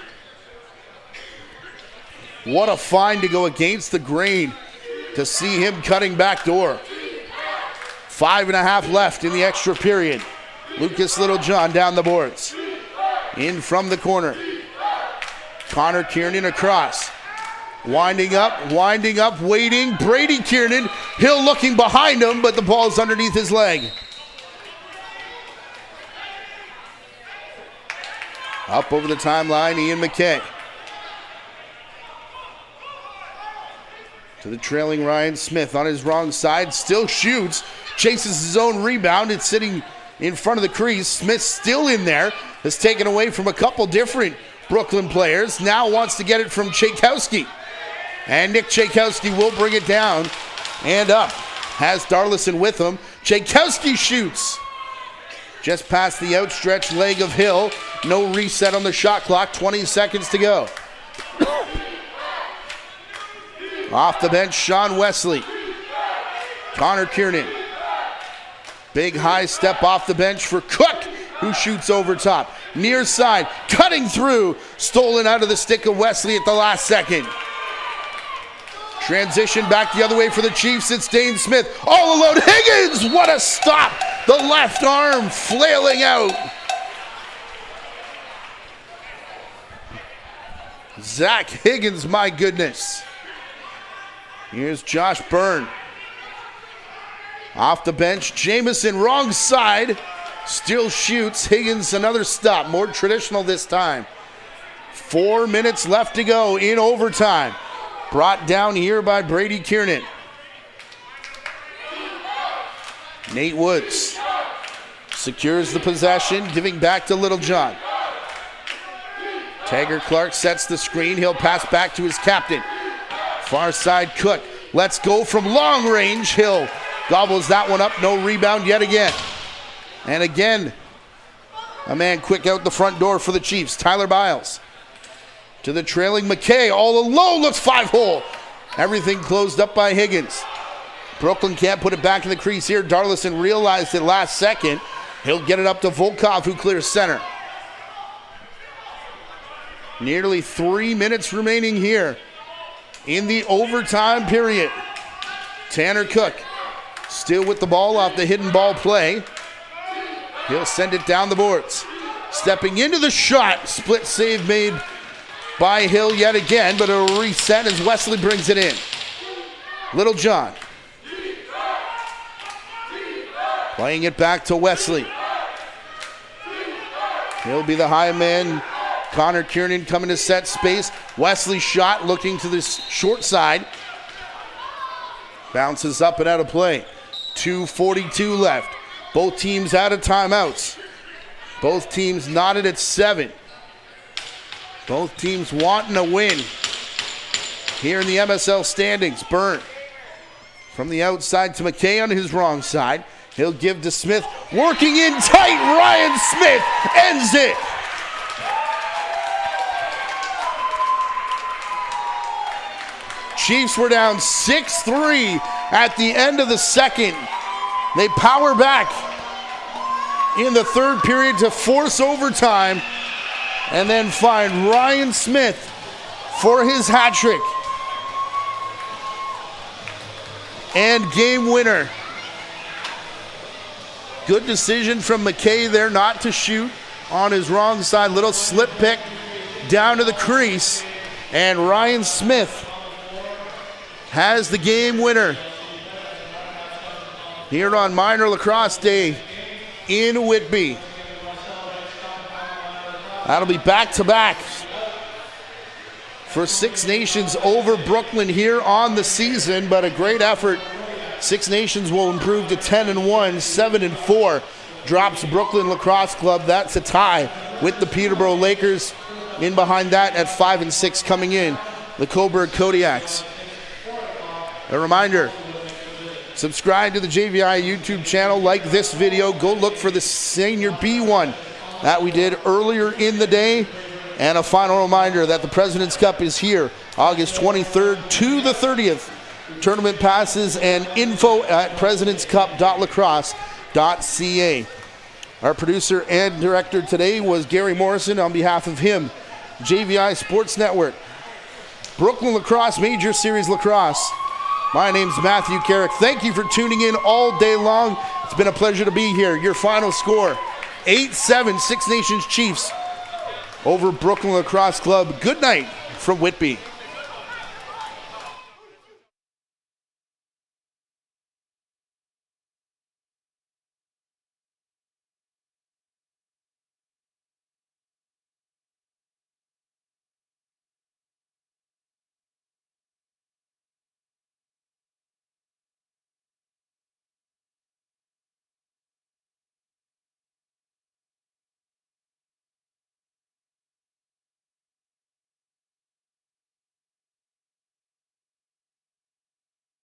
What a find to go against the grain to see him cutting backdoor. 5.5 left in the extra period. Lucas Littlejohn down the boards. In from the corner. Connor Kiernan across. Winding up, waiting. Brady Kiernan. Hill looking behind him, but the ball's underneath his leg. Up over the timeline, Ian McKay. To the trailing Ryan Smith on his wrong side. Still shoots. Chases his own rebound. It's sitting in front of the crease. Smith still in there. Has taken away from a couple different Brooklyn players. Now wants to get it from Tchaikovsky. And Nick Tchaikovsky will bring it down and up. Has Darlison with him. Tchaikovsky shoots. Just past the outstretched leg of Hill. No reset on the shot clock. 20 seconds to go. Off the bench, Sean Wesley. Connor Kiernan. Big high step off the bench for Cook, who shoots over top. Near side, cutting through. Stolen out of the stick of Wesley at the last second. Transition back the other way for the Chiefs. It's Dane Smith. All alone. Higgins, what a stop. The left arm flailing out. Zach Higgins, my goodness. Here's Josh Byrne. Off the bench, Jamison, wrong side. Still shoots. Higgins, another stop. More traditional this time. 4 minutes left to go in overtime. Brought down here by Brady Kiernan. Nate Woods secures the possession, giving back to Littlejohn. Taggart Clark sets the screen. He'll pass back to his captain. Far side, Cook. Let's go from long range. Hill gobbles that one up. No rebound yet again. And again, a man quick out the front door for the Chiefs. Tyler Biles to the trailing McKay. All alone, looks 5-hole. Everything closed up by Higgins. Brooklyn can't put it back in the crease here. Darlison realized it last second. He'll get it up to Volkov, who clears center. Nearly 3 minutes remaining here in the overtime period. Tanner Cook still with the ball off the hidden ball play. He'll send it down the boards. Stepping into the shot. Split save made by Hill yet again, but a reset as Wesley brings it in. Littlejohn playing it back to Wesley. He'll be the high man. Connor Kiernan coming to set space. Wesley shot looking to the short side. Bounces up and out of play. 2:42 left. Both teams out of timeouts. Both teams knotted at 7. Both teams wanting a win here in the MSL standings. Byrne from the outside to McKay on his wrong side. He'll give to Smith. Working in tight. Ryan Smith ends it. Chiefs were down 6-3 at the end of the second. They power back in the third period to force overtime and then find Ryan Smith for his hat trick and game winner. Good decision from McKay there not to shoot on his wrong side. Little slip pick down to the crease, and Ryan Smith has the game winner here on Minor Lacrosse Day in Whitby. That'll be back-to-back for Six Nations over Brooklyn here on the season, but a great effort. Six Nations will improve to 10-1, 7-4. Drops Brooklyn Lacrosse Club. That's a tie with the Peterborough Lakers. In behind that at 5-6 coming in, the Coburg Kodiaks. A reminder, subscribe to the JVI YouTube channel, like this video, go look for the Senior B1 that we did earlier in the day. And a final reminder that the President's Cup is here August 23rd to the 30th. Tournament passes and info at presidentscup.lacrosse.ca. Our producer and director today was Gary Morrison. On behalf of him, JVI Sports Network, Brooklyn Lacrosse Major Series Lacrosse. My name's Matthew Carrick. Thank you for tuning in all day long. It's been a pleasure to be here. Your final score, 8-7 Six Nations Chiefs over Brooklyn Lacrosse Club. Good night from Whitby.